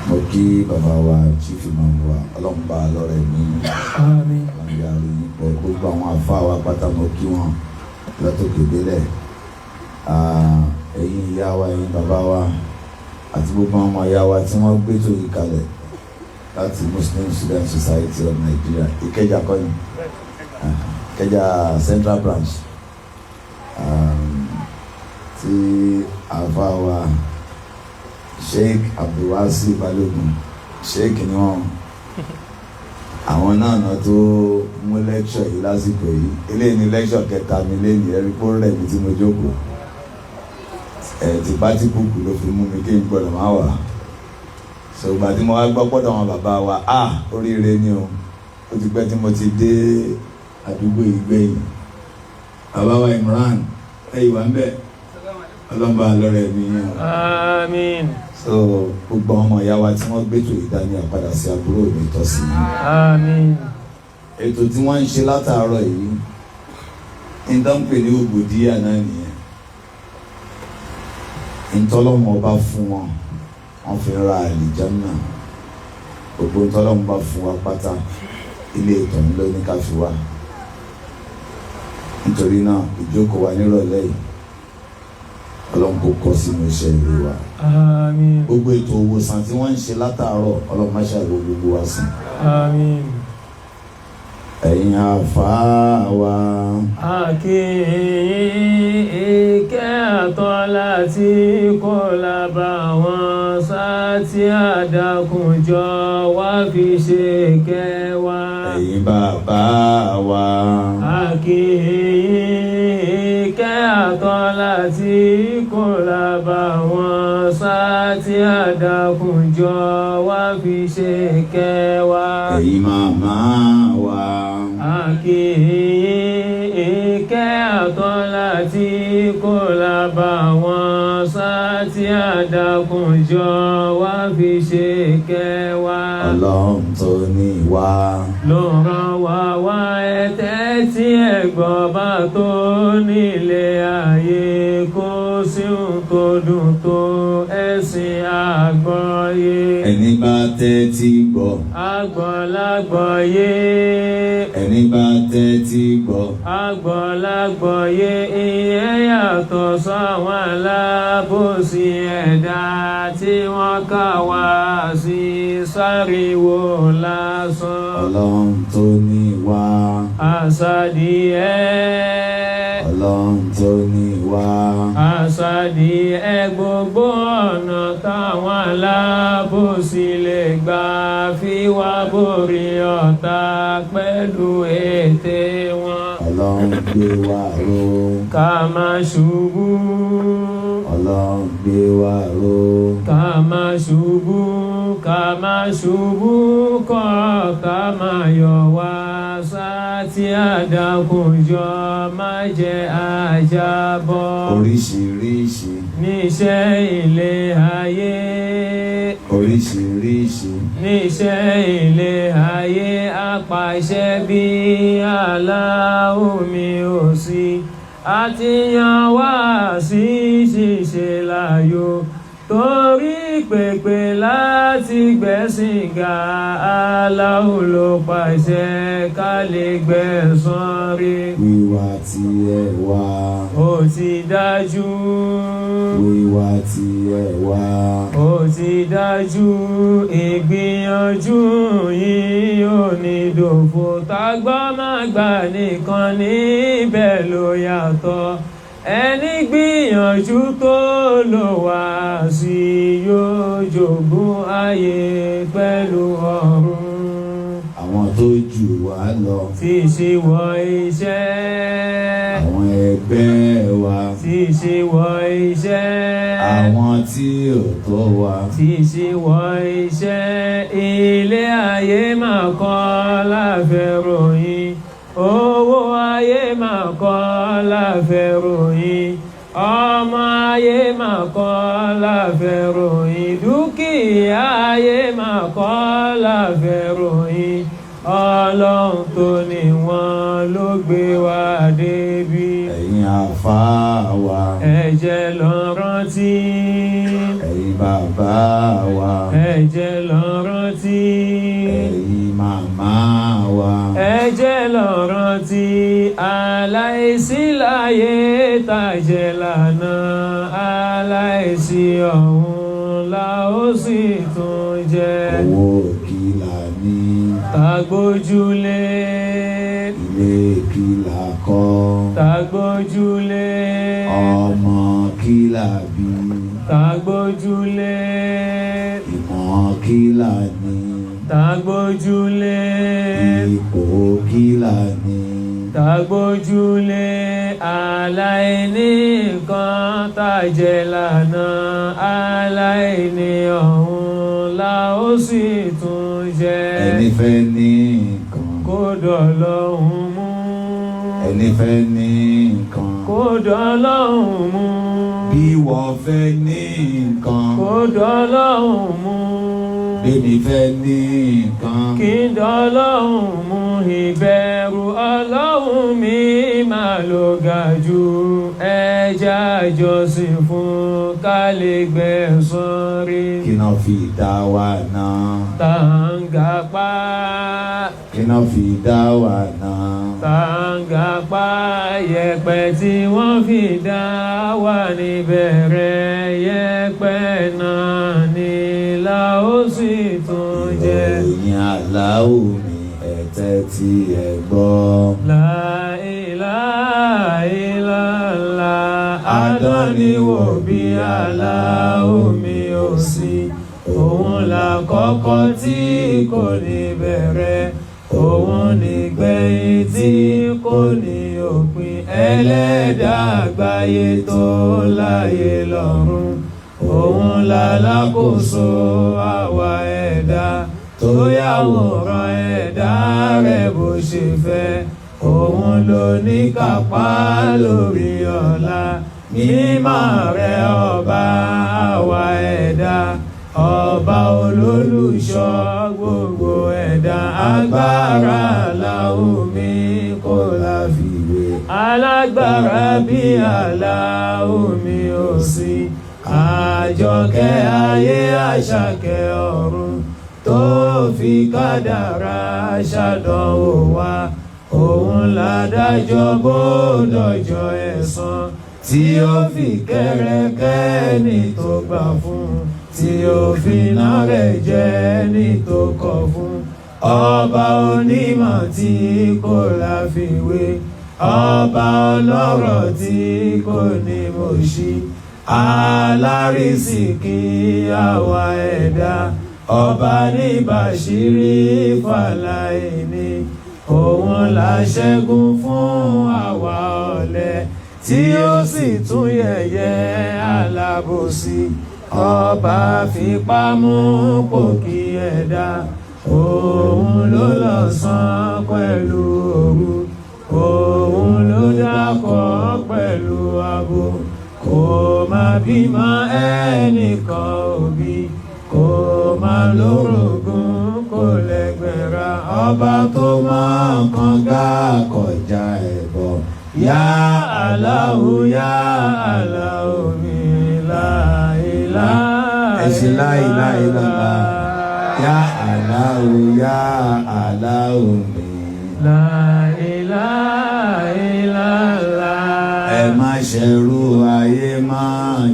mo kí bàbá wa chief imam wa ọlọ́mùbá lọ́rẹ̀ mi àmín àyàrí pẹ̀ gbogbo àwọn àfa wa pátá mo kí wọn látòkè délẹ̀ ẹ̀yin ìyá wa ẹ̀yin bàbá wa àti gbogbo àwọn ọmọ ìyá wa tí wọ́n gbé tòyí kalẹ̀ láti Muslim Student Society of Nigeria Ìkẹjà kọ́ni Ìkẹjà Central Branch tí àfa wa Sheikh Abdulwasi Balogun Sheikh ni wọn àwọn náà tó mú lẹ́kṣọ̀ yìí lásìkò yìí eléyìí ni lẹ́kṣọ̀ kẹta mi lẹ́yìn ẹ̀rí pé ó rẹ̀ mí tí mo jókòó tìpátìkùkù ló fi mú mi kí n gbọ́dọ̀ má wà ṣùgbà tí mo wá gbọ́ pọ́dọ̀ àwọn bàbá wa oríire ni o ó ti pẹ́ tí mo ti dé àdúgbò ìgbẹ̀yìn bàbá wa Imran ẹ̀yìn wà ń bẹ̀ ọlọ́mọba lọ́rẹ̀ mi yẹn. àmín. So gbogbo ọmọ ìyá wa tí wọ́n gbé tó ìdání àpadà sí àbúrò mi tọ́ sí i. àmín. ètò tí wọ́n ń ṣe látàárọ̀ yìí ń tán pè ní ògbòdíyà náà nìyẹn. ntọ́lọ́mọ bá fún wọn wọ́n fi ń ra àlìjánnà gbogbo ntọ́lọ́mọ bá fún wa pátá ilé ìtàn ló ní ká fi wá. nítorí náà ìjókòó wa nírọ̀lẹ́ yìí ọlọ́run kò kọ́ sínú iṣẹ́ ìwé wa. àmín. gbogbo ètò òwòsàn tí wọ́n ń ṣe látàárọ̀ ọlọ́run má ṣàlùwò gbogbo wa sàn. àmín. ẹ̀yin àfáà wa. ìkẹ́ àtọ́lá tí kò lábà wọn sátì àdàkùnjọ wá fi ṣe kẹwa. ẹ̀yin bàbá wa. ìkẹ́ àtọ́lá tí kò lábà wọn sátì àdàkùnjọ wá fi ṣe kẹwa. ẹ̀yin màmá wa. ìkẹ́ àtọ́lá tí kò lábà wọn sátì àdàkùnjọ wá fi ṣe kẹwa. ọlọ́run tó ní wá. ló rán wa wá ẹ̀tẹ́ tí ẹ̀gbọ́n bá tó nílé ayé kó sí ohun tó dùn tó ẹ̀sìn àgbọ́yé. ẹni bá tẹ́tí gbọ́. àgbọ́lágbọ́yé. ẹni bá tẹ́tí gbọ́. àgbọ́lágbọ́yé ìyẹn yàtọ̀ sáwọn alábòsí ẹ̀dá tí wọ́n kà wá sí sáríwó lásán. ọlọ́run tó ní wá. àṣàdìẹ. ọlọ́run tó ní wá. àṣàdìẹ gbogbo ọ̀nà táwọn alábòsí lè gbà fi wá borí ọ̀tá pẹ̀lú ète wọn. ọlọ́run gbé wa ró. ká má ṣubú. ọlọ́run gbé wa ró. ká má ṣubú. ká má ṣubú kọ́ ká má yọ̀ wá sátì àdàkùnjọ má jẹ́ àjábọ̀. oríṣiríṣi. níṣẹ́ ilé ayé. oríṣiríṣi. níṣẹ́ ilé ayé apàṣẹ bí aláwòmí ò sí àti yan wá sí ṣíṣe láàyò torí pèpè láti gbẹ̀sìn ga Allahu ló pàṣẹ ká lè gbẹ̀san rí. wíwá tí ẹ wá. ó ti dájú. wíwá tí ẹ wá. ó ti dájú ìgbìyànjú yìí ò ní dòfo tágbọ́ má gbà nìkan níbẹ̀ ló yàtọ̀ ẹni gbìyànjú tó lò wá sí yóò jogún ayé pẹ̀lú ọ̀run. àwọn tó jù wá lọ. tí ṣíwọ́ iṣẹ́. àwọn ẹgbẹ́ wa. tí ṣíwọ́ iṣẹ́. àwọn tí ò tó wa. tí ṣíwọ́ iṣẹ́. ilé ayé máa kọ́ láfẹ́ ròyìn. owó ayé máa kọ́ láfẹ́ ròyìn. ọmọ ayé máa kọ́ láfẹ́ ròyìn. dúkìá ayé máa kọ́ láfẹ́ ròyìn. ọlọ́run tó ní wọn ló gbé wa débi. ẹ̀yin àfáà wa. ẹ jẹ́ lọ rántí. ẹ̀yin bàbá wa. ẹ jẹ́ lọ rántí. ẹ̀yin màmá wa. ẹ jẹ́ lọ rántí aláìsí láyé tàjẹ́ lànà aláìsí ọ̀hún la ó sì tún jẹ́. owó kìlà ní. tàgbójúlé. ilé kìlà kọ́. tàgbójúlé. ọmọ kìlà bí. tàgbójúlé. ìmọ̀ kìlà ní. tàgbójúlé. ipò kìlà ní. tàgbójúlé aláìní nǹkan tàjẹ́ lànà aláìní ọ̀hún la ó sì tún jẹ́. ẹni fẹ́ ní nǹkan. kó dọ̀lọ́hun mú. ẹni fẹ́ ní nǹkan. kó dọ̀lọ́hun mú. bí wọ́n fẹ́ ní nǹkan. kó dọ̀lọ́hun mú. bẹ́ẹ̀ni fẹ́ ní nǹkan. kí dọ̀lọ́hun mú. ìbẹ̀rù ọlọ́hun mi máa ló ga jù. ẹja jọ́sìn fún ká lè gbẹ̀san rí. kí náà fi dá wa náà. tàǹgàpá. kí náà fi dá wa náà. tàǹgàpá yẹ̀pẹ̀ tí wọ́n fi dá wà níbẹ̀rẹ̀ yẹ̀pẹ̀ náà ni la ó sì tún jẹ́. ìròyìn aláwò mi ẹ̀tẹ́ tí ẹ gbọ́. La ilaha illallah adọ́niwò bí aláwò mi ò sí. òun làkọ́kọ́ tí kò ní bẹ̀rẹ̀. òun nígbẹ̀yìn tí kò ní òpin. ẹlẹ́dàá àgbáyé tó láyé lọ́run. òun lálákòóso àwa ẹ̀dá tó yàwòrán ẹ̀dá rẹ̀ bó ṣe fẹ́. òun ló ní kápá lórí ọ̀la. mímọ́ rẹ̀ ọba àwa ẹ̀dá. ọba olólùṣọ́ gbogbo ẹ̀dá. agbára Aláhùnmí kò láfiwé. alágbára bí Aláhùnmí ò sí. àjọkẹ́ ayé àṣàkẹ́ ọ̀run tó fi kádàrá ṣàdánwò wa. òun ládájọ́ bó dọjọ́ ẹ̀san. tí ó fi kẹ́rẹ́kẹ́ ní tó gbà fún. tí ó fi iná rẹ̀ jẹ́ ní tó kọ̀ fún. ọba onímọ̀ tí kò láfiwé. ọba ọlọ́rọ̀ tí kò ní mọ̀ṣí. alárísìkí àwa ẹ̀dá. ọba ní bàṣírí fàlàìní. òun la ṣẹ́gun fún àwa ọ̀lẹ. tí ó sì tún yẹ̀yẹ́ alábòsí. ọba fipá mú pòkì ẹ̀dá. òun ló lọ́sàn pẹ̀lú òru. òun ló dákọ̀ pẹ̀lú abo. kò má bímọ ẹnìkan òbí. kò má lórogún kò lẹ́gbẹ̀ra. ọba tó máa ń kan gá kọjá ẹbọ. yá Allahu yá Aláhùnmí la ilaha. ẹ ṣe la ilaha illallah. yá Allahu yá Aláhùnmí. La ilaha illallah. ẹ má ṣẹrú ayé má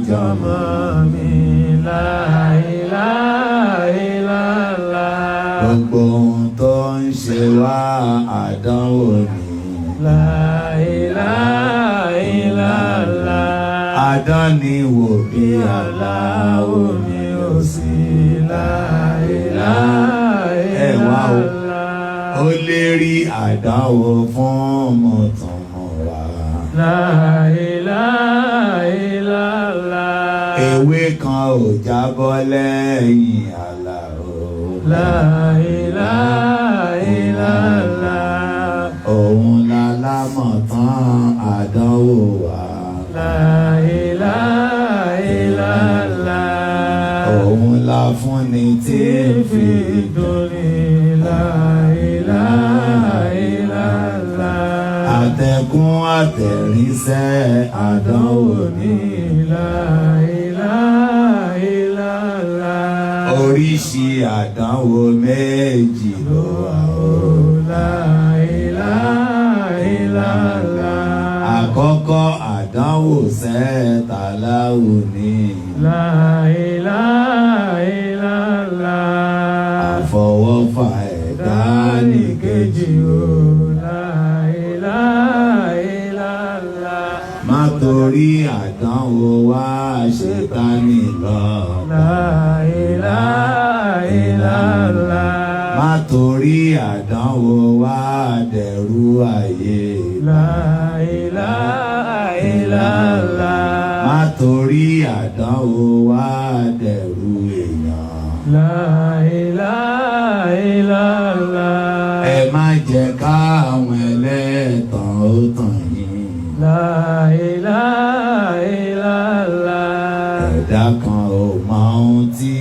jọmọ mi. La ilaha illallah. gbogbo ohun tó ń ṣe wá àdánwò ni. La ilaha illallah. àdánìwò bí Aláhùnmí ò sí. La ilaha illallah. ó lè rí àdánwò fún mọ̀tànmọ́ra. La ilaha illallah. ewé kan ò jábọ́ lẹ́yìn Allahu. La ilaha illallah. òun lálámọ̀tán àdánwò wa. La ilaha illallah. òun la fúnni tí ń fi dùnní. La ilaha illallah. àtẹ̀kùn àtẹ̀ríṣẹ́ àdánwò ní. La ilaha illallah. orí oríṣiríṣi àdánwò méjì ló wà o. La ilaha illallah. Àkọ́kọ́ àdánwò sẹ́tàláwò ní. La ilaha illallah. Àfọwọ́fà ẹ̀dá nìkejì o. La ilaha illallah. Má torí àdánwò wá Ṣẹ̀tánì lọ. La ilaha illallah. Má torí àdánwò wá dẹ̀rù ayé. La ilaha illallah. Má torí àdánwò wá dẹ̀rù èèyàn. La ilaha illallah. Ẹ má jẹ́ káwọn ẹlẹ́tàn ó tàn yín. La ilaha illallah. Ẹ̀dá kan ò mọ ohun tí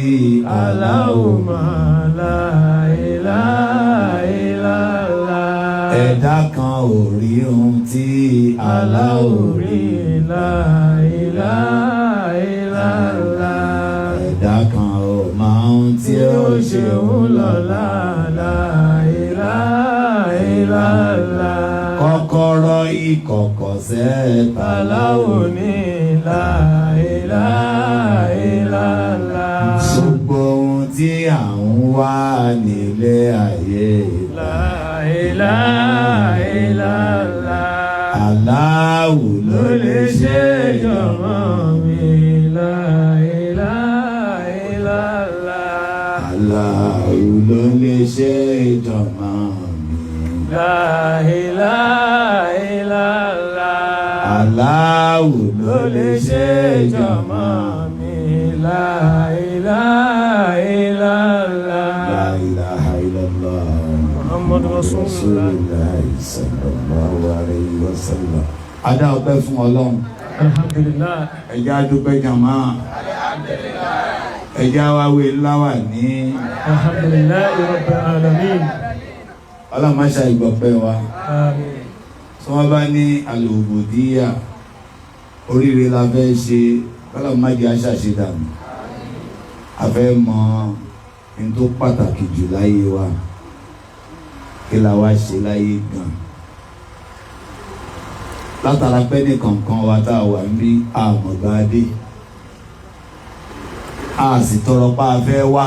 Allahu mọ̀. La ilaha illallah. Ẹ̀dá kan ò rí ohun tí Allahu rí. La ilaha illallah. Ẹ̀dá kan ò mọ ohun tí ó ṣe òun lọ́la. La ilaha illallah. Kọ́kọ́rọ́ ìkọ̀kọ̀ sẹ́ta Allahu ní la ilaha illallah. Gbogbo ohun tí à ń wá nílé ayé. La ilaha illallah. Allahu ló lè ṣe jọ̀mọ́ mi. La ilaha illallah. Allahu ló lè ṣe jọ̀mọ́ mi. La ilaha illallah. Allahu ló lè ṣe jọ̀mọ́ mi. La ilaha illallah. La ilaha illallah. Muhammadu Rasulullah sallallahu alayhi wa sallam. Adá ọpẹ́ fún Ọlọ́run. Alhamdulillah. Ẹ jẹ́ a dúpẹ́ jàmá. Ẹ jẹ́ a wé láwà ní. Alhamdulillah rabbil alamin. Ọlọ́mọṣà ìgbọ̀pẹ́ wa. Àmín. Tí wọ́n bá ní al-ubudiyya, oríire la fẹ́ ṣe, ọlọ́mọdé aṣàṣe dànù. A fẹ́ mọ ní tó pàtàkì jù láyé wa. Kí la wá ṣe láyé gan? Látara pé ní kankan wa tá a wà ń bí àmọ̀gbádé. A sì tọrọ pa a fẹ́ wá.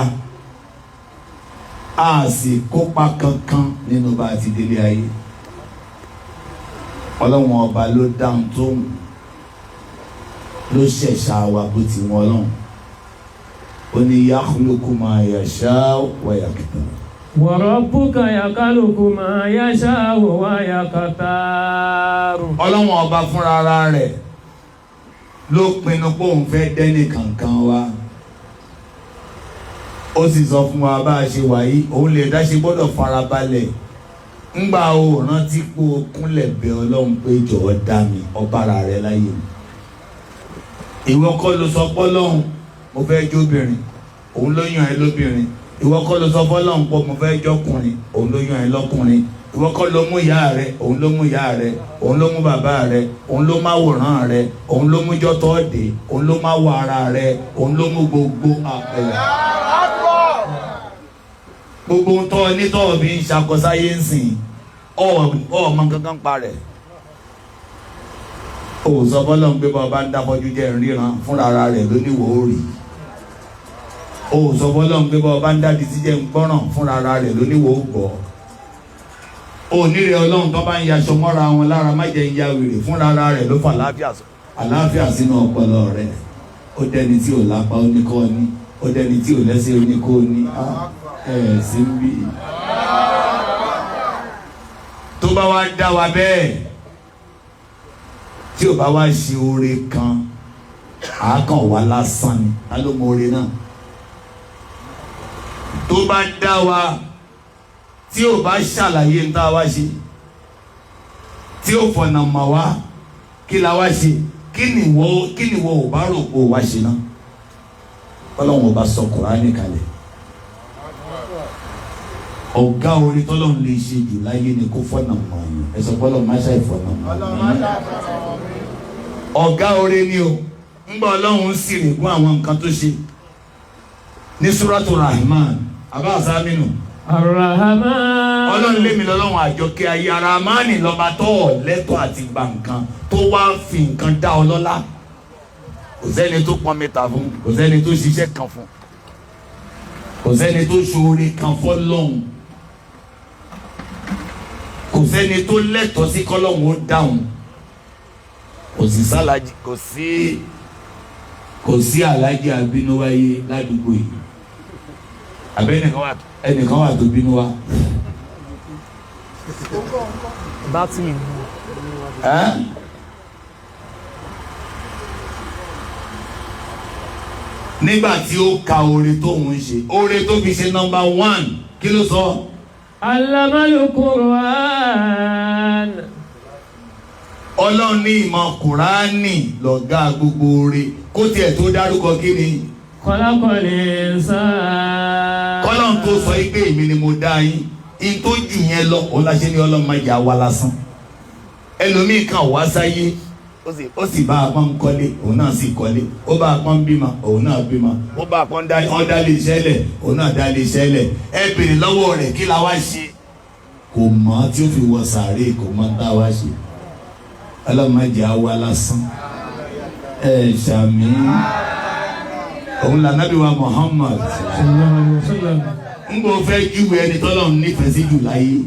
A sì kópa kankan nínú bá a ti délé ayé. Ọlọ́run ọba ló dáhùn tó ń ló ṣẹ̀ṣà wa bó ti wọ́n lọ́hùn. Ó ní yakhluqu ma yasha'u wa yaktar. Wa rabbuka yakhluqu ma yasha'u wa yaktar. Ọlọ́run ọba fúnra ara rẹ̀ ló pinnu pé òun fẹ́ dẹ́ni kankan wa. Ó sì sọ fún wa bá a ṣe wà yìí, òun lè dá ṣe gbọ́dọ̀ farabalẹ̀. Ńgbà o rántí pé o kúnlẹ̀ bẹ̀ Ọlọ́run pé jọ̀wọ́ dá mi ọba ara rẹ̀ láyé mi. Ìwọ kọ́ ló sọ fọ́lọ́run mo fẹ́ jóbìnrin, òun ló yàn ẹ́ lóbìnrin. Ìwọ kọ́ ló sọ fọ́lọ́run pé mo fẹ́ jọkùnrin, òun ló yàn ẹ́ lọ́kùnrin. Ìwọ kọ́ ló mú ìyá rẹ, òun ló mú ìyá rẹ, òun ló mú bàbá rẹ, òun ló má wòrán rẹ, òun ló mú jọ́tọ́ dé, òun ló má wọ ara rẹ, òun ló mú gbogbo àpẹẹrẹ. Gbogbo ń tọ́ nítọ́ bí ń ṣàkọsáyé ń sìn ọmọ kankan pa rẹ̀. O sọ fọ́lọ́run pé bá ń dábọ́jú jẹ́ ríran fúnra ara rẹ̀ lóníwò orí. O sọ fọ́lọ́run pé bá ń dádì sí jẹ́ ń gbọ́ràn fúnra ara rẹ̀ lóníwò gbọ́. O níre Ọlọ́run tó bá ń yaṣọ mọ́ra wọn lára má jẹ́ ń ya wèrè fúnra ara rẹ̀ ló fà àlàáfíà sínú ọpọlọ rẹ̀. Ó dẹni tí ò lápá ó ní kọ́ ní, ó dẹni tí ò lẹ́sẹ̀ ó ní kó ní. Sí ń bí. Tó bá wá dá wa bẹ́ẹ̀ tí ò bá wá ṣe oore kan àákàn wá lásán ni ta ló mọ oore náà. Tó bá dá wa tí ò bá ṣàlàyé ń tá a wá ṣe tí ò fọ̀nà mọ̀ wá kí la wá ṣe kí ni wọ́ ò bá rò pé ò wá ṣe náà. Ọlọ́run ò bá sọ Kùránì kalẹ̀. Ọ̀gá orí tọ́lọ́run lè ṣe jù láyé ni kó fọ́nà mọ̀ yín. Ẹ sọ fọ́lọ́ máa ṣàì fọ́nà mọ̀ yín. Ọ̀gá orí ni o. Ńgbà Ọlọ́run sì rè gún àwọn nǹkan tó ṣe. ní Suratu Rahman abá Saminu Ar-Rahman. Ọlọ́run lémi lọ́lọ́run àjọkẹ́ ayé Ar-Rahmani lọ́ba tó lẹ́tọ̀ àti gba nǹkan tó wá fi nǹkan dá ọ lọ́lá. Kò sẹ́ni tó pọn mẹ́ta fún, kò sẹ́ni tó ṣiṣẹ́ kan fún, kò sẹ́ni tó ṣoore kan fọ́lọ́hun, kò sẹ́ni tó lẹ́tọ̀ọ́ sí kọ́lọ́hun ó dáhùn. Kò sí sálájì, kò sí alájì abínúwáyé ládùúgbò yìí. Àbẹ́ ẹnìkan wà tó bínú wá. Bátìrì. Nígbà tí ó ka oore tó ń ṣe, oore tó fi ṣe number 1, kí ló sọ? Allamal Qur'an. Ọlọ́run ní ìmọ̀ Kùránì lọ̀gá gbogbo oore, kó tiẹ̀ tó dárúkọ kí ni? Khalaqal insan. Kọ́lọ́run tó sọ pé èmi ni mo dá yín, in tó jù yẹn lọ, òun láṣẹ ní Ọlọ́run máa jà wá lásán. Ẹlòmíì kan wá sáyé, ó sì bá apọ́n kọ́lé, òun náà sì kọ́lé, ó bá apọ́n bímọ, òun náà bímọ, ó bá apọ́n dá lé iṣẹ́ lẹ̀, òun náà dá lé iṣẹ́ lẹ̀. Ẹ bèrè lọ́wọ́ rẹ̀ kí la wá ṣe? Kò mọ̀ tí ó fi wọ sàárè, kò mọ̀ tá a wá ṣe. Ọlọ́run máa jà wá lásán. Ẹ ṣàmì. Òun là Nábì wa Muhammad. Ń bọ̀ fẹ́ júwe ẹni tọ́lọ́run nífẹ̀ẹ́ sí jù láyé.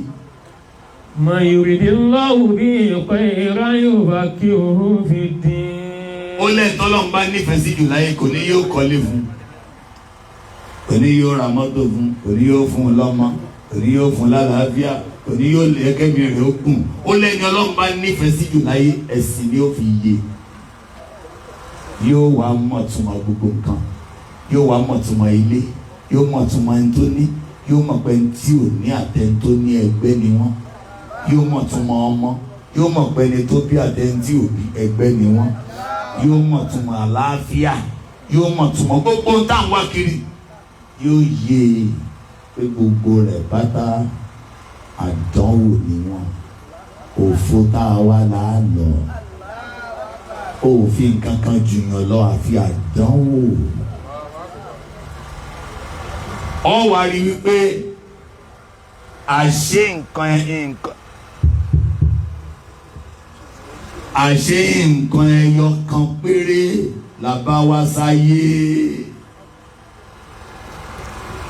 Man yuridillahu bihi khayran yufaqihuhu fid-din. Ó lẹ́yìn tọ́lọ́run bá nífẹ̀ẹ́ sí jù láyé kò ní yóò kọ́lé fún, kò ní yóò ra mọ́tò fún, kò ní yóò fún un lọ́mọ, kò ní yóò fún un lálàáfíà, kò ní yóò lé kẹ́mi rẹ̀ ó gùn. Ó lẹ́yìn Ọlọ́run bá nífẹ̀ẹ́ sí jù láyé ẹ̀sìn ni ó fi yé. Yóò wá mọ̀ túmọ̀ gbogbo nǹkan, yóò wá mọ̀ túmọ̀ ilé, yóò mọ̀ túmọ̀ ẹni tó ní, yóò mọ̀ pé ẹni tí ò ní àtẹni tó ní ẹgbẹ́ ni wọ́n, yóò mọ̀ túmọ̀ ọmọ, yóò mọ̀ pé ẹni tó bí àtẹni tí ò bí ẹgbẹ́ ni wọ́n, yóò mọ̀ túmọ̀ àlàáfíà, yóò mọ̀ túmọ̀ gbogbo táwọn wá kiri, yóò yé pé gbogbo rẹ̀ pátá àdánwò ni wọ́n, òfò tá a wá là á lọ, òfin kankan jùyàn lọ àfi àdánwò. Ọ wá rí wípé àṣé nǹkan ẹyọ kan péré la bá wá sáyé.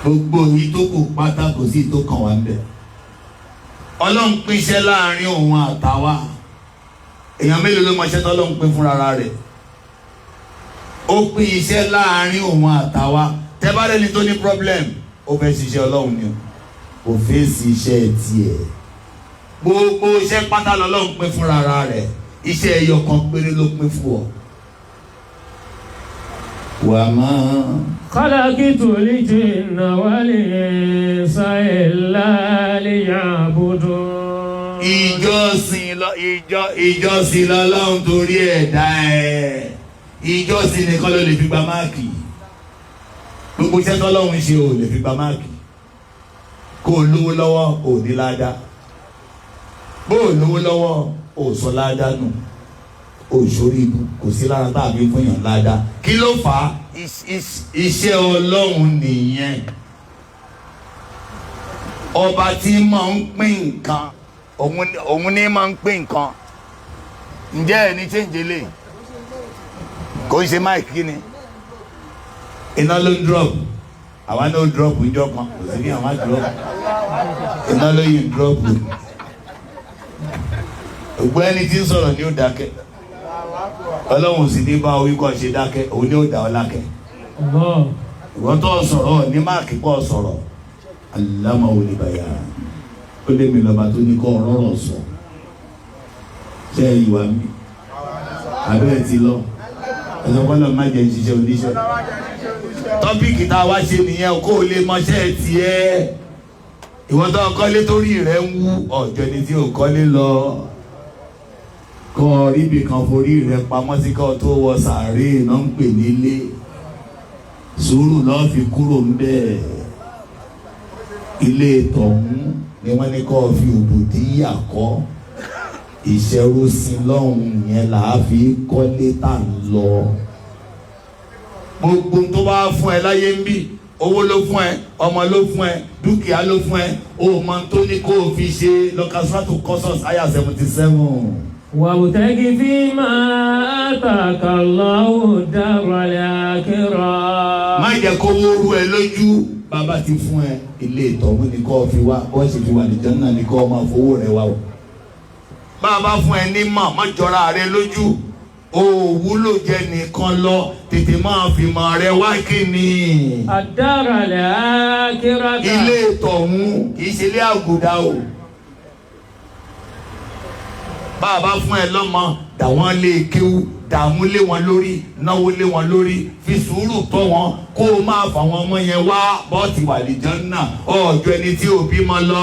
Gbogbo yìí tó kù pátá kò sí tó kàn wá ń bẹ̀. Ọlọ́run pín iṣẹ́ láàrin òun àtàwa. Èèyàn mélòó ló mọ iṣẹ́ tọ́lọ́run pín fúnra rẹ̀? Ó pín iṣẹ́ láàrin òun àtàwa. Tẹ́ bá rẹ́ni tó ní problem, ó fẹ́ ṣiṣẹ́ Ọlọ́run ni o, kò fèsì iṣẹ́ tiẹ̀. Gbogbo iṣẹ́ pátá lọ́lọ́run pín fúnra rẹ̀. Iṣẹ́ ẹyọ kan péré ló pín fún ọ. Wa ma khalaqtul jinna wal insa illa liya'budun. Ìjọsìn lọ́lọ́run torí ẹ̀dá ẹ̀. Ìjọsìn nìkan ló lè fi gba máàkì. Gbogbo iṣẹ́ tọ́lọ́run ṣe ò lè fi gba máàkì. Kó o lówó lọ́wọ́ ò ní ládàá. Bó o lówó lọ́wọ́ ò sọ ládàá nù. Òṣòrí ibù kò sí lára tàbí fún èèyàn ládàá. Kí ló fà á? Iṣẹ́ Ọlọ́run nìyẹn. Ọba tí máa ń pín nǹkan, òun ní máa ń pín nǹkan. Ǹjẹ́ ẹni change lè? Kò ń ṣe máìkì kí ni? Iná ló ń drop. Àwa náà drop ìjọ kan. Kò sí ní àwọn drop. Iná ló yìí drop. Ògbó ẹni tí ń sọ̀rọ̀ ni ó dákẹ́. Ọlọ́run sì ní bá orí kọ́ ṣe dákẹ́, òun ni ó dá ọ lákẹ́. Ìwọ́n tó sọ̀rọ̀ ní máàkì kọ́ sọ̀rọ̀. Aláma ò ní bàyà. Ó lé mi lọ́ba tó ní kọ́ ọ̀rọ̀ sọ. Ṣé ìwà mi? Àbẹ́rẹ́ ti lọ. Ẹ̀sọ́ kọ́lọ̀ má jẹ́ ìṣiṣẹ́ oníṣẹ́. Tọ́pìkì tá a wá ṣe nìyẹn kó o lè mọṣẹ́ tiẹ̀. Ìwọ́n tó kọ́lé torí rẹ̀ ń wú ọ̀jọ́ ni tí ò kọ́lé lọ. Kọ́ ríbi kan forí rẹ̀ pamọ́ sí kọ́ tó wọ sàárè náà ń pè nílé. Sùúrù lọ́ọ́ fi kúrò ń bẹ́ẹ̀. Ilé tọ̀hún ni wọ́n ní kọ́ fi òbòdìyà kọ́. Ìṣẹ́rúsìn lọ́hùn yẹn là á fi kọ́lé tà ń lọ. Gbogbo tó bá fún ẹ láyé ń bì, owó ló fún ẹ, ọmọ ló fún ẹ, dúkìá ló fún ẹ, o mọ tó ní kó o fi ṣe lọ́kàsúrátù Qasas àyà 77. wabtaghi fima ataka Allahu daral akhirah. má jẹ́ kó wóoru ẹ lójú, bàbá ti fún ẹ ilé ìtọ́wò ní kó o fi wá, bó ṣe fi wà ní Jánnà ní kó o máa fowó rẹ wá o. bàbá fún ẹ ní mọ̀ má jọra rẹ lójú, o wúlò jẹ nìkan lọ, tètè máa fi mọ̀ rẹ wá kíni. ad-daral akhirah. ilé ìtọ̀hún kì í ṣe ilé àgùdà o. bàbá fún ẹ lọ́mọ, dà wọ́n lé kéwú, dààmú lé wọn lórí, náwó lé wọn lórí, fi sùúrù tọ́ wọn, kó o máa fà wọn ọmọ yẹn wá bọ́ọ̀tì wà ní Jánnà ọjọ́ ẹni tí ò bímọ lọ.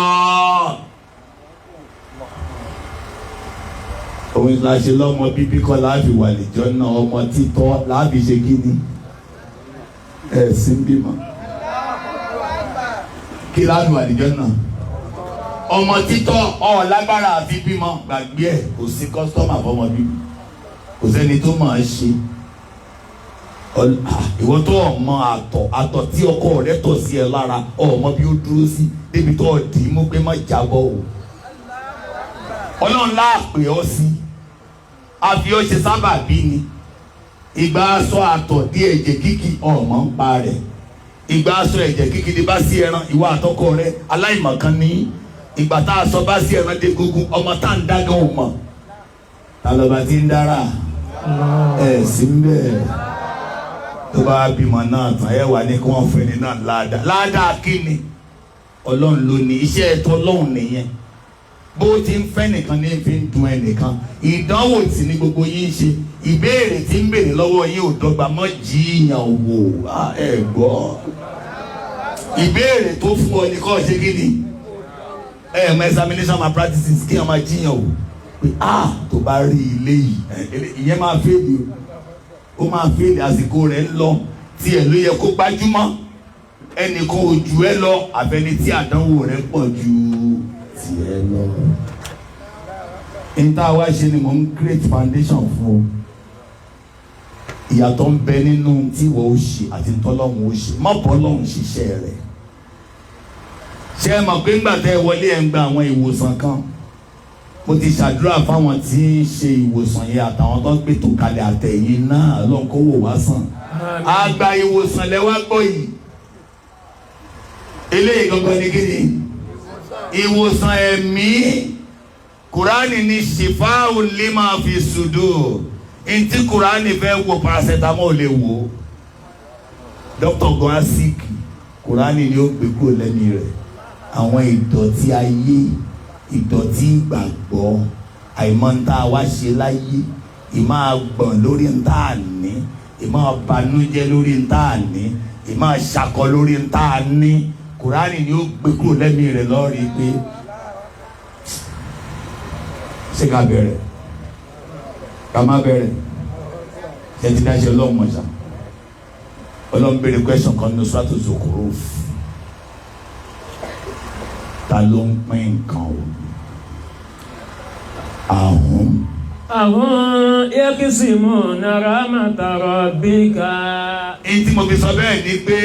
òun la ṣe lọ́mọ bíbí kọ́ láàbì wà ní Jánnà, ọmọ títọ́ láàbì ṣe kí ni ẹ̀ sí ń bímọ. kí láàbì wà ní Jánnà? ọmọ títọ́ ọ̀ lágbára àti bímọ, gbàgbé ẹ̀, kò sí kọ́sítọ́mà fọmọ bíbí, kò sẹ́ni tó máa ṣe. ìwọ tó ọmọ àtọ̀ tí ọkọ rẹ tọ̀ sí ẹ lára, ọmọ bí ó dúró sí débi tó dì í mú pé má jábọ́ o. Ọlọ́run láàpè ọ́ sí, àfi ọ́ ṣe sábà bí ni. ìgbà aṣọ àtọ̀ dí ẹ̀jẹ̀ kíkì ọmọ ń pa rẹ̀, ìgbà aṣọ ẹ̀jẹ̀ kíkì ni bá sí ẹran, ìwọ àtọkọ rẹ aláìmọ̀kan ní. ìgbà tá a sọ bá sí ẹran dé gógún, ọmọ tá ń dágán ò mọ̀. ta lọ́ba tí ń dára ẹ̀ sí ń bẹ́ẹ̀. tó bá bímọ náà tán ẹ wà ní kí wọ́n fẹ́ ni náà ládàá kí ni? Ọlọ́run ló ní, iṣẹ́ ẹ̀tọ́ Ọlọ́run nìyẹn. bó ti ń fẹ́ nìkan ní fi ń dun ẹnìkan. ìdánwò tí ní gbogbo yín ṣe, ìbéèrè tí ń béèrè lọ́wọ́ yín ò dọ́gba, mọ́ jiyàn wò ẹ gbọ́. ìbéèrè tó fún ọ ní kọ́ ṣe kí ni? mọ examination malpractices kí wọ́n máa jiyàn wò pé tó bá rí ilé yìí ìyẹn máa fẹ́ẹ̀lì o, ó máa fẹ́ẹ̀lì, àsìkò rẹ̀ ń lọ, tiẹ̀ ló yẹ kó gbájúmọ́, ẹnìkan ò jù ẹ́ lọ, àfẹni tí àdánwò rẹ̀ pọ̀ ju tiẹ̀ lọ. níta wá ṣe ni mò ń create foundation fún o. ìyàtọ̀ ń bẹ nínú tí ìwọ ó ṣe àti tọ́lọ́hún ó ṣe, má bọ́ lọ́hún ṣiṣẹ́ rẹ̀. ṣé ẹ mọ̀ pé ńgbà tẹ́ ẹ wọlé ẹ̀ ń gba àwọn ìwòsàn kan, mo ti ṣàdúrà fáwọn tí ń ṣe ìwòsàn yẹn àtàwọn tó ń gbètò kalẹ̀ àtẹ̀yìn náà lọ́nkọ́wò wá sàn. àgbà ìwòsàn lẹ́wà gbọ́ yìí, eléyìí gangan ni kí ni? ìwòsàn ẹ̀mí. Kùránì ní ṣìfáù lima fi sudur. ntí Kùránì fẹ́ wo paracetamol lè wò. Dr. Goasik, Kùránì ni ó gbé kúrò lẹ́nu rẹ̀. àwọn ìdọ̀tí ayé, ìdọ̀tí ìgbàgbọ́, àìmọ̀ntà wá ṣe láyé, ìmáa gbọ̀n lórí ntá ní, ìmáa banújẹ́ lórí ntá ní, ìmáa ṣakọ lórí ntá ní. Kùránì ni ó gbé kúrò lẹ́mí rẹ̀ lọ́rí pé ṣé ká bẹ̀rẹ̀ ká má bẹ̀rẹ̀ ṣe ti dáṣẹ́ Ọlọ́run mọ̀ṣá. Ọlọ́run béèrè question kan ní Suratu Zukhruf, ta ló ń pín nǹkan o? Ahum yaqsimuna rahmata rabbika. èyí tí mo fi sọ bẹ́ẹ̀ ni pé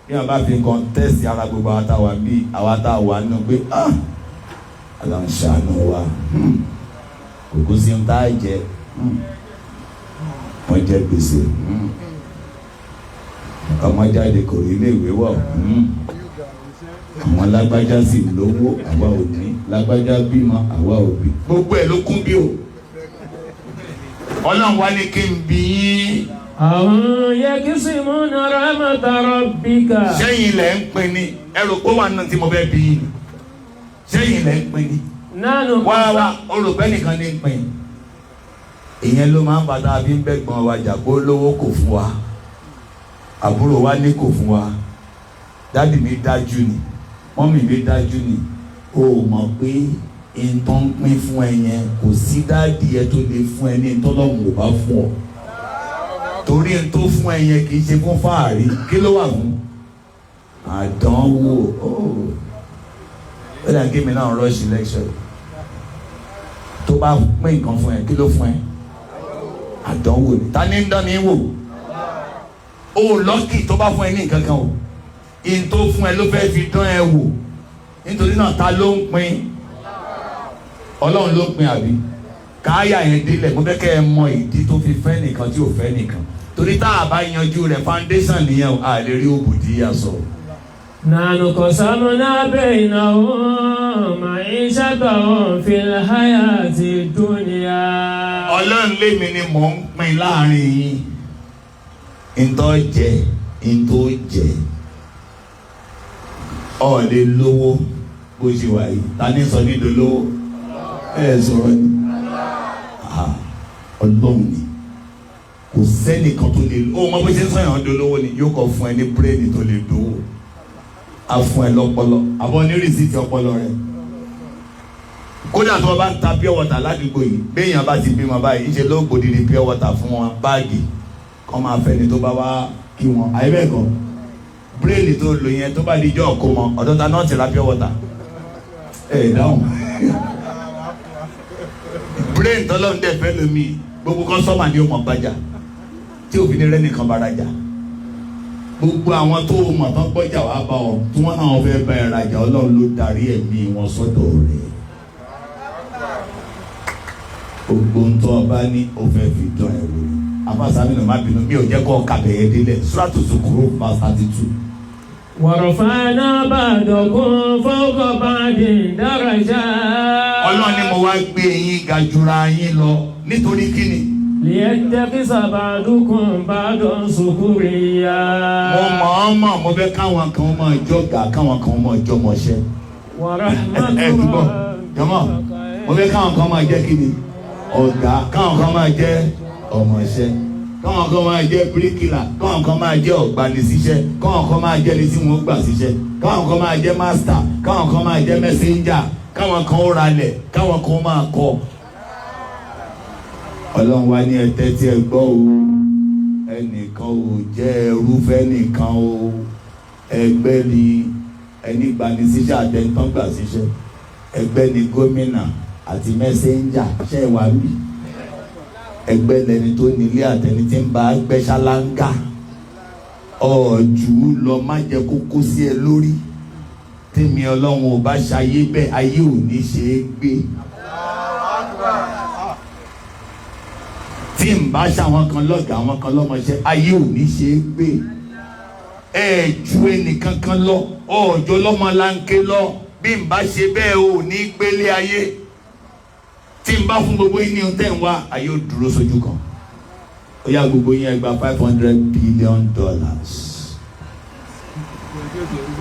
bí a bá fi contest ara gbogbo àwọn táwa bí àwọn táwa nù pé aláǹṣàánú wa kòkó sí ń tá a jẹ wọ́n jẹ gbèsè ọmọ jáde kò rí ilé ìwé wọ̀ àwọn lágbájá sì lówó àwa ò ní, lágbájá bímọ àwa ò bí, gbogbo ẹ̀ ló kún bí o. Ọlọ́run wá ní kí n bí yín. Ahum yaqsimuna rahmata rabbika. sẹ́yìn lẹ̀ ń pin ni ẹrù pé wà nù tí mo fẹ́ bí yín, sẹ́yìn lẹ̀ ń pin ni. Nánú wá olùgbẹ́ nìkan ní pin. ìyẹn ló máa ń bàtà bí ń bẹ́gbọ́n wa jà pé olówó kò fún wa, àbúrò wa ní kò fún wa, dádì mi dájú ni, mọ́mì mi dájú ni. o mọ̀ pé nǹkan ń pín fún ẹ yẹn kò sí dádì ẹ tó lè fún ẹ ní tọ́lọ́mù ò bá fún ọ. torí n tó fún ẹ yẹn kì í ṣe fún fáàrí, kí ló wà fún? àdánwò. ó dà gé mi náà rush election. tó bá pín nǹkan fún ẹ kí ló fún ẹ? àdánwò ni. ta ni ń dán ní wò? o lọ́kì tó bá fún ẹ ní nǹkan kan o in tó fún ẹ ló fẹ́ fi dán ẹ wò nítorí náà ta ló ń pín Ọlọ́run ló ń pín àbí káyà yẹn délẹ̀ mo fẹ́ kẹ́ ẹ mọ ìdí tó fi fẹ́ nìkan tí ò fẹ́ nìkan torí tá a bá yanjú rẹ̀ foundation nìyẹn a lè rí òbòdìyà sọ. nanu qasamna baynahum ma'ishatahum fil hayati dunya. Ọlọ́run lémi ni mò ń pín láàrin yín ntọ́ jẹ ntọ́ jẹ ọ lè lówó bó ṣe wà yìí ta ní sọ ní dolówó ẹ sọ̀rọ̀ ni Ọlọ́run ni kò sẹ́nìkan tó lè ó mọ bó ṣe ń sọyàn dolówó ni yóò kọ fún ẹ ní bírèdì tó lè dówó a fún ẹ lọ́pọlọ àbọ̀ ní rìsíìtì ọpọlọ rẹ kódà tó o bá ń ta pure water ládùúgbò yìí béèyàn bá ti bímọ báyìí ń ṣe ló gbòdìdì pure water fún wọn báàgì kọ́ máa fẹ́ ni tó bá wá kí wọn àyẹ́bẹ̀ẹ́kọ́ bírèdì tó lò yẹn tó bá di ijọ́ ọ̀kọ́ mọ́ ọ̀dọ́ ta náà ti ra pure water dáhùn brain tọ́lọ́ ń dẹ̀ fẹ́ lómi gbogbo kọ́sọ́mà ni ó mọ̀ bájà tí òfin ní rẹ́ nìkan bára jà gbogbo àwọn tó mọ̀ tán gbọ́jà wá bá ọ tí wọ́n náà fẹ́ bá ẹ rajà Ọlọ́run ló darí ẹ̀mí wọn sọ́dọ̀ rẹ̀ gbogbo ń tọ́ ọba ní o fẹ́ fi dán ẹ̀ wò afásàmì náà má bínú mi ò jẹ́ kọ́ kàbẹ̀yẹ délẹ̀ Suratu Zukhruf verse 32. Warafa'na ba'dakum fawqa ba'din darajat. Ọlọ́run ni mo wá gbé yín ga jura yín lọ nítorí kíni. Liyattakhidha ba'dukum ba'dan sukhriya. Mo fẹ́ káwọn kan máa jọ̀gá káwọn kan máa jọmọṣẹ́. Jọmọ mo fẹ́ káwọn kan máa jẹ́ kíni ọ̀gá káwọn kan máa jẹ́ ọmọṣẹ́ káwọn kan máa jẹ́ bíríkìlà káwọn kan máa jẹ́ ọ̀gbanisíṣẹ́ káwọn kan máa jẹ́ ẹni tí wọ́n gbà síṣẹ́ káwọn kan máa jẹ́ mástà káwọn kan máa jẹ́ mẹ́sẹ́ńjà káwọn kan ó ralẹ̀ káwọn kan máa kọ́. Ọlọ́run wa ní ẹ̀tẹ́ tí ẹ gbọ́ o ẹnìkan ò jẹ́ ẹrúfẹ́ nìkan o ẹgbẹ́ ni ẹni gbanisíṣẹ́ àtẹnitán gbà síṣẹ́ ẹgbẹ́ ni gómìnà àti mẹ́sẹ́ńjà ṣẹ́ wà mí ẹgbẹ́ lẹni tó nílé àtẹni tí ń bá gbẹ́ ṣáláńgá ọ̀jù lọ má jẹ́ kókó sí ẹ lórí tèmi Ọlọ́run ò bá ṣayé bẹ́ẹ̀ ayé ò ní ṣe é gbé tí ń bá ṣàwọn kan lọ́gàá àwọn kan lọ́mọṣẹ́ ayé ò ní ṣe é gbé ẹ ju ẹnìkan kan lọ ọjọ́ lọ́mọláńké lọ bí ń bá ṣe bẹ́ẹ̀ ò ní gbélé ayé tí n bá fún gbogbo yín ní ọtẹ ń wá ayé ó dúró sójú kan ó yá gbogbo yín ẹ gba $500 billion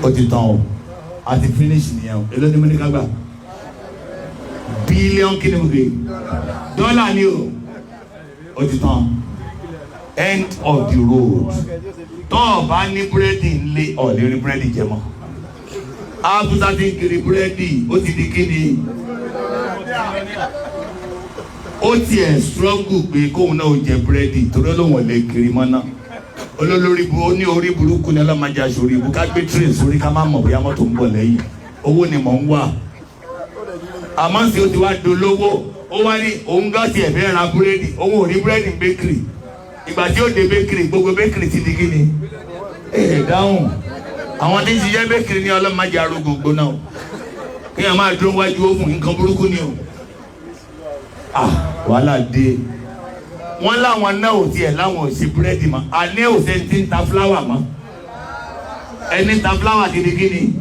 ó ti tán o a ti finish nìyẹn o èló ni mo ní ká gbà bílíọ̀n kí ni mo gbé dọ́là ni o ó ti tán end of the road tó o bá ní búrẹ́dì ńlé ọ̀ lè rí búrẹ́dì jẹ mọ́ àbúsá ti ń kiri búrẹ́dì ó ti di kí ni ó tiẹ̀ struggle pé kóun náà ó jẹ búrẹ́dì torí olóhùn lè kiri mọ́ náà olólórí bu ó ní orí burúkú ní ọlọ́mọdé aṣọ ìbú ká gbé train sórí ká má mọ̀ bóyá mọ́tò ń bọ̀ lẹ́yìn owó ni mò ń wà àmọ́ sí ó ti wá dolówó ó wá ní òun gán tiẹ̀ fẹ́ ra búrẹ́dì òun ò ní búrẹ́dì bakery ìgbà tí ó dé bakery gbogbo bakery ti di kí ni dáhùn àwọn tí ń ṣiṣẹ́ bakery ní ọlọ́mọdé arógógbó náà kéèyàn máa dúró wájú ó fún nǹkan burúkú ni o wàhálà dé wọn láwọn náà ò tiẹ̀ láwọn ò ṣe búrẹ́dì mọ́ àní ò ṣe ti ń ta fúláwà mọ́ ẹni ta fúláwà gidigidi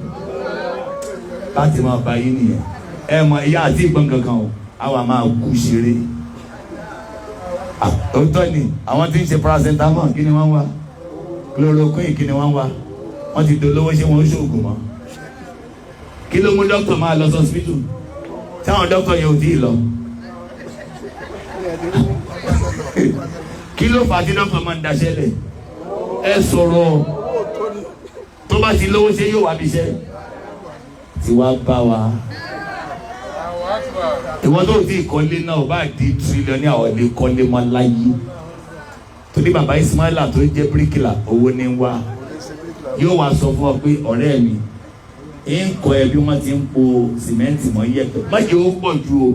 láti máa bá yín nìyẹn ẹ mọ ìyá àti ìgbọ́n kankan o àwa máa kú ṣeré òótọ́ ni àwọn tí ń ṣe paracetamol kí ni wọ́n wá chloroquine kí ni wọ́n wá wọ́n ti dolówó ṣé wọ́n ṣoògùn mọ́ kí ló mú dókítà máa lọ sọ́sibítù táwọn dókítà yẹn ò tí ì lọ kí ló fà á tí dókítà máa ń daṣẹ́ lẹ̀ ẹ sọ̀rọ̀ tó bá ti lówó ṣe yóò wá bí iṣẹ́ tí wàá bá wa ìwọ́n tó ti kọ́lé náà ò bá di tírílíọ̀nù àwọn ilé kọ́lé mọ́ láyé torí bàbá Ismaila tó jẹ́ bíríkìlà owó ní wá yóò wá sọ fún ọ pé ọ̀rẹ́ mi ń kọ́ ẹ bí wọ́n ti ń po sìmẹ́ǹtì mọ́ yẹ̀pẹ̀ má jẹ́ ó pọ̀ ju o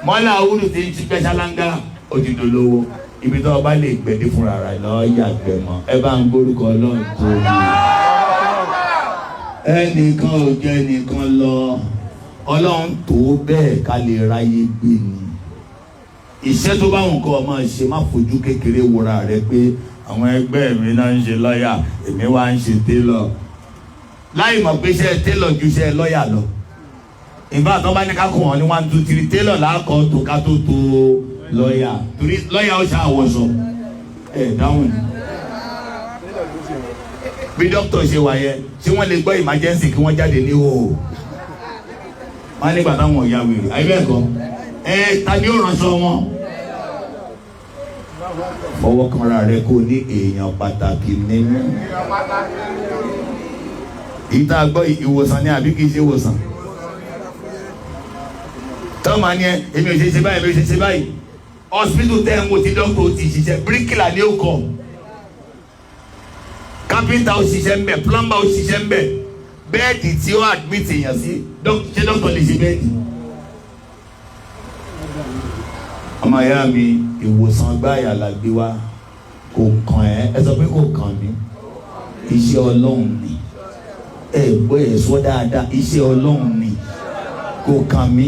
mọ́lá awúrò tí ń ti gbẹ́ ṣáláńgá òjìdó lówó ibi tó bá lè gbẹdẹ fúnra rẹ̀ lọ yàgbẹ́ mọ́ ẹ bá ń gbórúkọ Ọlọ́run tó bí ẹnìkan ò jẹ́ ẹnìkan lọ Ọlọ́run tó bẹ́ẹ̀ ká lè ráyé gbé ni iṣẹ́ tó bá wọn kọ́ ọ máa ṣe má fojú kékeré wòra rẹ pé àwọn ẹgbẹ́ mi náà ń ṣe lọ́ọ̀yà èmi wá ń ṣe télọ̀ láì mọ̀ pé iṣẹ́ télọ̀ ju iṣẹ́ lọ́ọ̀yà lọ ìbá tó bá ní ká kún wọn ní 1 2 3 télọ̀ láàkọ́ tó ká tó tó lọ́ọ̀yà torí lọ́ọ̀yà ó ṣàwọ̀sọ ẹ̀ dáhùn ni bí dókítà ṣe wà yẹ ṣé wọ́n lè gbọ́ emergency kí wọ́n jáde ní òòrùn wọ́n nígbà táwọn ọ̀yà wèrè àyíbẹ̀ẹ̀kọ́ ta ni ó ránṣọ wọn fọwọ́ kanra rẹ kó ní èèyàn pàtàkì nínú ìta gbọ́ ìwòsàn ni àbí kìí ṣe ìwòsàn tọ́mà ni èmi ò ṣe báyìí èmi ò ṣe báyìí hospital tẹ́ ń wo ti dọ́kítà ti ṣiṣẹ́ bíríkìlà ni ó kọ́ kápẹ́ntà ó ṣiṣẹ́ ń bẹ̀ plumber ó ṣiṣẹ́ ń bẹ̀ bẹ́ẹ̀dì tí ó admit èèyàn sí ṣé dọ́kítà lè ṣe bẹ́ẹ̀dì. ọmọ ìyá mi ìwòsàn gbáyà la gbé wá kò kàn ẹ́ ẹ sọ pé kò kàn mí iṣẹ́ Ọlọ́run ni ẹ gbọ́ ẹ sọ dáadáa iṣẹ́ Ọlọ́run ni kò kàn mí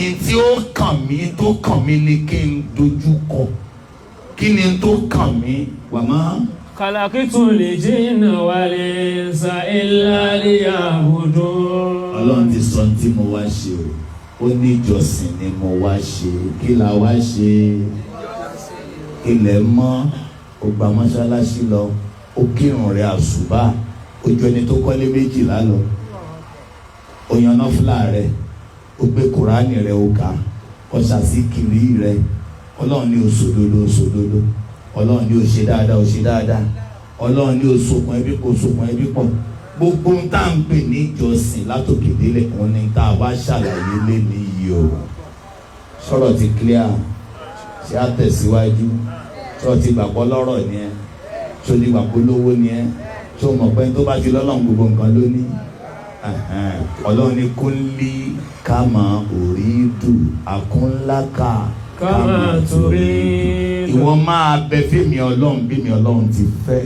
ìtí ó kàn mí tó kàn mí ni kí n dojú kọ kí ni tó kàn mí wà má. Khalaqtul jinna wal insa illa liya'budun. Ọlọ́run ti sọ tí mo wá ṣe o ó ní ìjọsìn ni mo wá ṣe kí la wá ṣe ilẹ̀ mọ́ ó gba mọ́ṣáláṣí lọ ó kírun rẹ̀ àṣùbà ojú ẹni tó kọ́lé 12 lọ ó yan náfìlà rẹ̀ ó gbé kùránì rẹ̀ ó kà ó ṣàṣìkiri rẹ̀ Ọlọ́run ní òṣòdodo òṣòdodo Ọlọ́run ní ó ṣe dáadáa ó ṣe dáadáa Ọlọ́run ní ó sokùn ẹbí kò sokùn ẹbí pọ̀ gbogbo ń tá ń pè ní ìjọsìn látòkè délẹ̀ òun ni tá a bá ṣàlàyé lé ní iye o sọ̀rọ̀ ti clear ṣé á tẹ̀síwájú sọ̀rọ̀ ti gbàgbọ́ lọ́rọ̀ ni ẹ tó ní gbàgbọ́ lówó ni ẹ tó mọ̀ pé tó bá ti lọ́lọ́run gbogbo nǹkan ló ní Ọlọ́run ní kúnlí kama uridu akúnláka kama torí ìwọ máa bẹ fẹ́mi Ọlọ́run bí mi Ọlọ́run ti fẹ́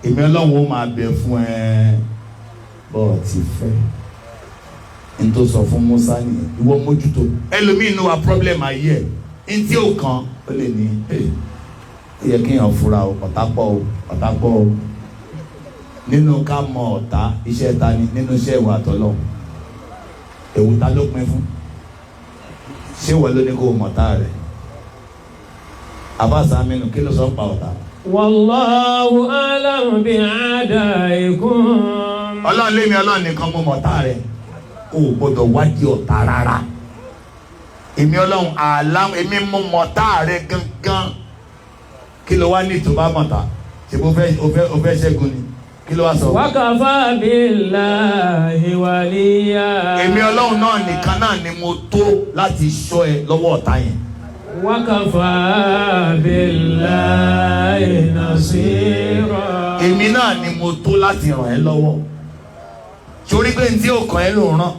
èmi Ọlọ́run ó máa bẹ fún ẹ bọ́ọ̀ ti fẹ́ n tó sọ fún Musa nìyẹn ìwọ mójútó ẹlòmíín ló wà problem ayé ẹ n tí ó kàn ó lè ní ó yẹ kéèyàn fura o ọ̀tá pọ̀ o nínú ká mọ ọ̀tá iṣẹ́ ta ni nínú iṣẹ́ ìwà àtọ́lọ́ èwo ta ló pín fún ṣé wọ́n ló ní kó o mọ̀tá rẹ̀ àbáṣà mínú kí ló sọ pa ọ̀tá. Wallahu a'lamu bi'adaikum. Ọlọ́run lémi Ọlọ́run nìkan mo mọ̀tá rẹ̀ o ò gbọ́dọ̀ wádìí ọ̀tá rárá èmi Ọlọ́run àlámù èmi mo mọ̀tá rẹ̀ gangan kí ló wá ní tó bá mọ̀tá ṣe bó fẹ́ ṣẹ́gun ni kí ló wá sọ. Wa kafa billahi waliya. èmi Ọlọ́run náà nìkan náà ni mo tó láti ṣọ́ ẹ lọ́wọ́ ọ̀tá yẹn. Wa kafa billahi nasira. èmi náà ni mo tó láti ràn ẹ́ lọ́wọ́ torí pé ntí ò kàn ẹ́ ló ràn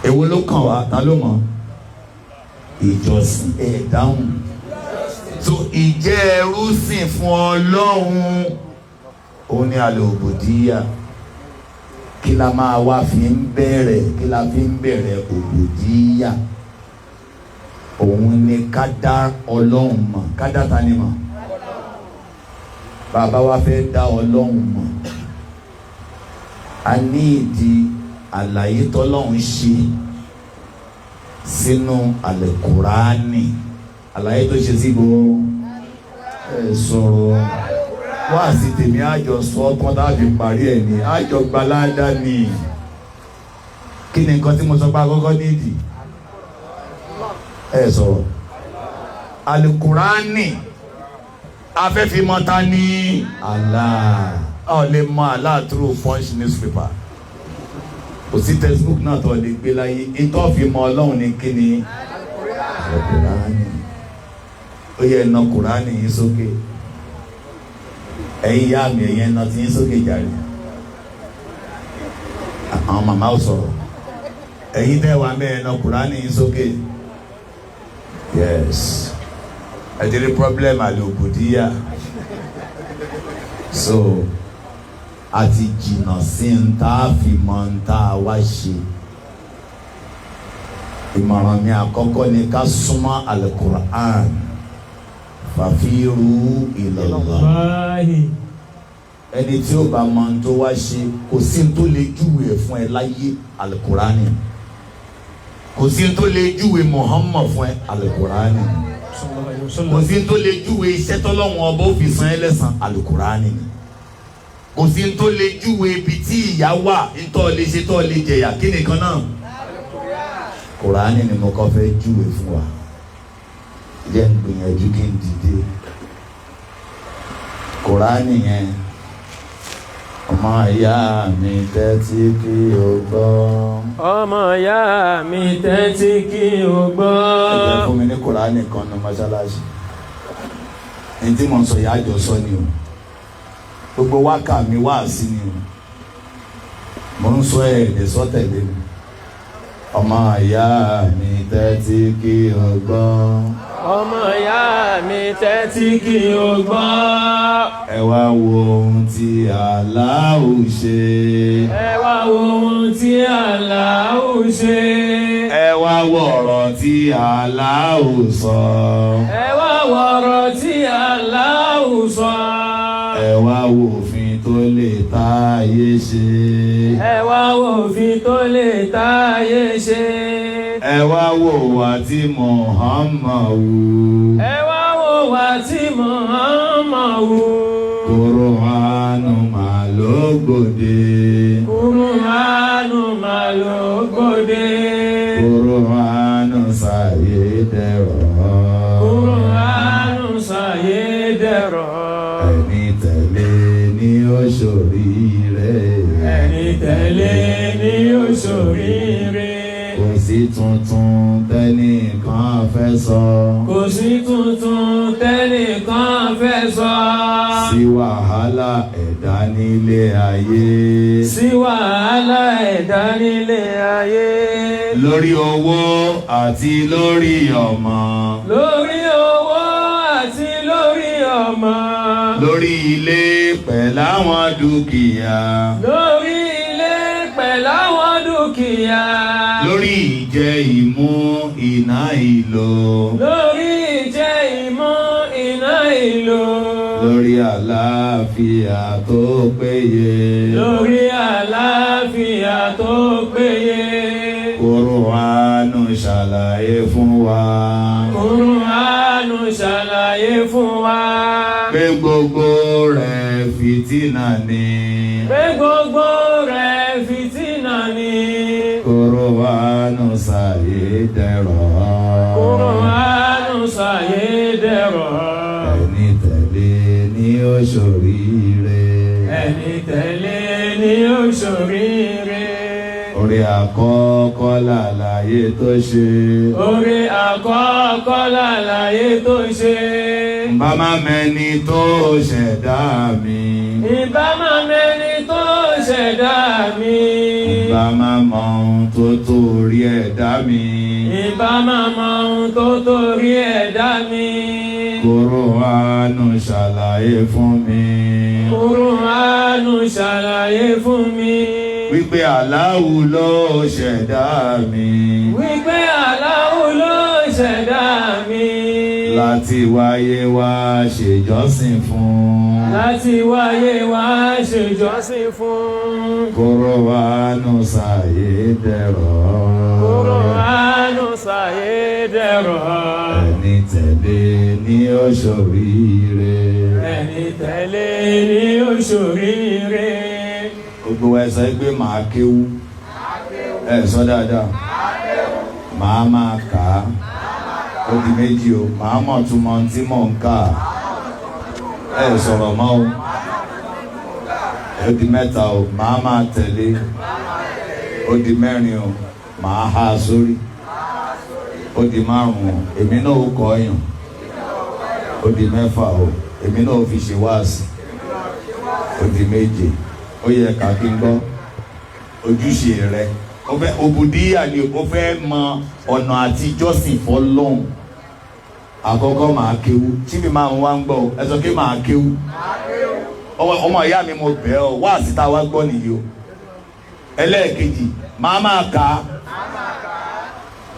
èwo ló kàn wá ta ló mọ̀ ìjọsìn ẹ̀ dáhùn so ìjẹ́ ẹrú sìn fún Ọlọ́run ó ní alẹ́ òbòdíyà kí la máa wá fi ń bẹ̀rẹ̀ kí la fi ń bẹ̀rẹ̀ òbòdíyà òun ni ká dá Ọlọ́run mọ̀ ká dá ta ni mọ̀ bàbá wa fẹ́ dá Ọlọ́run mọ̀ a ní ìdí àlàyé tọ́lọ́run ṣe sínú àlẹ́kùránì àlàyé tó ṣe sí gbogbo sọ̀rọ̀ wá sí tèmi àjọ sọ ọkàn tàbí parí ẹ̀ ní àjọ gbaládá ni kí ni nǹkan tí mo sọ pé àkọ́kọ́ nídìí sọ̀rọ̀ àlẹ́kùránì afẹ́fí mọ́ta ní Allah ọ lè mọ Allah through Punch newspaper kò sí textbook náà tó lè gbé láyé ìtọ́ fi mọ Ọlọ́run ní kí ni Kùránì ó yẹ ẹ̀nà Kùránì yín sókè ẹ̀yin ìyá mi ẹ̀yin ẹ̀nà tí yín sókè jàre àwọn màmá ò sọ̀rọ̀ ẹ̀yin tẹ́ wà mẹ́ ẹ̀nà Kùránì yín sókè yes ẹ̀dẹ̀rẹ̀ problem àlòkùdíyà so àti jìnnà sí ń tá a fi mọ ń tá a wá ṣe. Ìmọ̀ràn mi àkọ́kọ́ ni ká súnmọ́ Al-Qur'an fàfírú ilallah. Ẹni tí ó bá mọ ń tó wá ṣe kò sí ń tó lè júwe fún ẹ láyé Al-Qur'an, kò sí ń tó lè júwe Muhammad fún ẹ Al-Qur'an, kò sí ń tó lè júwe iṣẹ́ tọ́lọ́wọ́n ọba ó fi san ẹ́ lẹ́san Al-Qur'an, kò sí ń tó lè júwe ibi tí ìyà wà ntọ́ lè ṣe tọ́ lè jẹ̀yà kí nìkan náà Kùránì ni mo kọ́ fẹ́ júwe fún wa. Jẹ́ ń gbìyànjú kí n dìde. Kùránì yẹn ọmọ ìyá mi tẹ́tí kí o gbọ́. Ọmọ ìyá mi tẹ́tí kí o gbọ́. Ẹ jẹ́ fún mi ní Kùránì kan ní mọ́ṣáláṣí. Ní tí mo sọ ìyá àjọ sọ ni o. Gbogbo wákà mi wá sí ni o. Mo ń sọ ẹ̀ẹ́dẹ̀ sọ́tẹ̀lé mi. Ọmọ ìyá mi tẹ́tí kí o gbọ́. Ọmọ ìyá mi tẹ́tí kí o gbọ́. Ẹ wá wo ohun tí Allahu ṣe. Ẹ wá wo ohun tí Allahu ṣe. Ẹ wá wo ọ̀rọ̀ tí Allahu sọ. Ẹ wá wo ọ̀rọ̀ tí Allahu sọ. Ẹ wá wo òfin tó lè táyé ṣe. Ẹ wá wo òfin tó lè táyé ṣe. Ẹ wá wo wà tí Muhammad wù. Ẹ wá wo wà tí Muhammad wù. Kùránù mà ló gbòde. Kùránù mà ló gbòde. Kùránù ṣàyé dẹ̀rọ̀. Kùránù ṣàyé dẹ̀rọ̀. Ẹni tẹ̀lé ni ó ṣoríire. Ẹni tẹ̀lé ni ó ṣoríire. Kò sí tuntun tẹ́nìkan fẹ́ sọ. Kò sí tuntun tẹ́nìkan fẹ́ sọ. Sí wàhálà ẹ̀dá nílé ayé. Sí wàhálà ẹ̀dá nílé ayé. Lórí owó àti lórí ọmọ. Lórí owó àti lórí ọmọ. Lórí ilé pẹ̀láwọn dúkìá. Lórí ilé pẹ̀láwọn dúkìá. Lórí ìjẹ ìmú iná ìlò. Lórí ìjẹ ìmú iná ìlò. Lórí àlàáfíà tó péye. Lórí àlàáfíà tó péye. Kùránù ṣàlàyé fún wa. Kùránù ṣàlàyé fún wa. Pé gbogbo rẹ̀ fìtínà ni. Pé gbogbo rẹ̀ fìtínà ni. Kùránù ṣàyé dẹ̀rọ̀. Kùránù ṣàyé dẹ̀rọ̀. Ẹni tẹ̀lé ni ó ṣoríire. Ẹni tẹ̀lé ni ó ṣoríire. Orí àkọ́kọ́ làlàyé tó ṣe. Orí àkọ́kọ́ làlàyé tó ṣe. Bá má mẹ́ni tó ṣẹ̀dá mi. Ìbá má mẹ́ni tó ṣẹ̀dá mi. Ìbá má mọ ohun tó torí ẹ̀dá mi. Ìbá má mọ ohun tó torí ẹ̀dá mi. Kùránù ṣàlàyé fún mi. Kùránù ṣàlàyé fún mi. Wípé Allahu ló ṣẹ̀dá mi. Wípé Allahu ló ṣẹ̀dá mi. Láti wáyé wá ṣèjọ́sìn fún. Láti wáyé wá ṣèjọ́sìn fún. Kùránù ṣàyé dẹ̀rọ̀. Kùránù ṣàyé dẹ̀rọ̀. Ẹni tẹ̀lé ni ó ṣoríire. Ẹni tẹ̀lé ni ó ṣoríire. Gbogbo ẹ sọ pé màá kéwú. Ẹ sọ dáadáa. Màá máa kà á. Ó di méjì o. Màá mọ̀ túmọ̀ tí mò ń kà á. Ẹ sọ̀rọ̀ mọ́ o. Ó di mẹ́ta o. Màá máa tẹ̀lé. Ó di mẹ́rin o. Màá há sórí. Ó di márùn-ún. Èmi náà ó kọ́ yàn. Ó di mẹ́fà o. Èmi náà ó fi ṣe wáàsí. Ó di méje. Ó yẹ ká kí n gbọ́ ojúṣe rẹ. Òbùdíyà ni ó fẹ́ mọ ọ̀nà àti jọ́sìn fọ́lọ́hun. àkọ́kọ́ máa kéwú tí mi máa wá ń gbọ́ ẹ sọ pé máa kéwú ọmọ ìyá mi mo bẹ̀ ọ́ wá síta wá gbọ́ nìyí o ẹlẹ́ẹ̀kejì máa kà á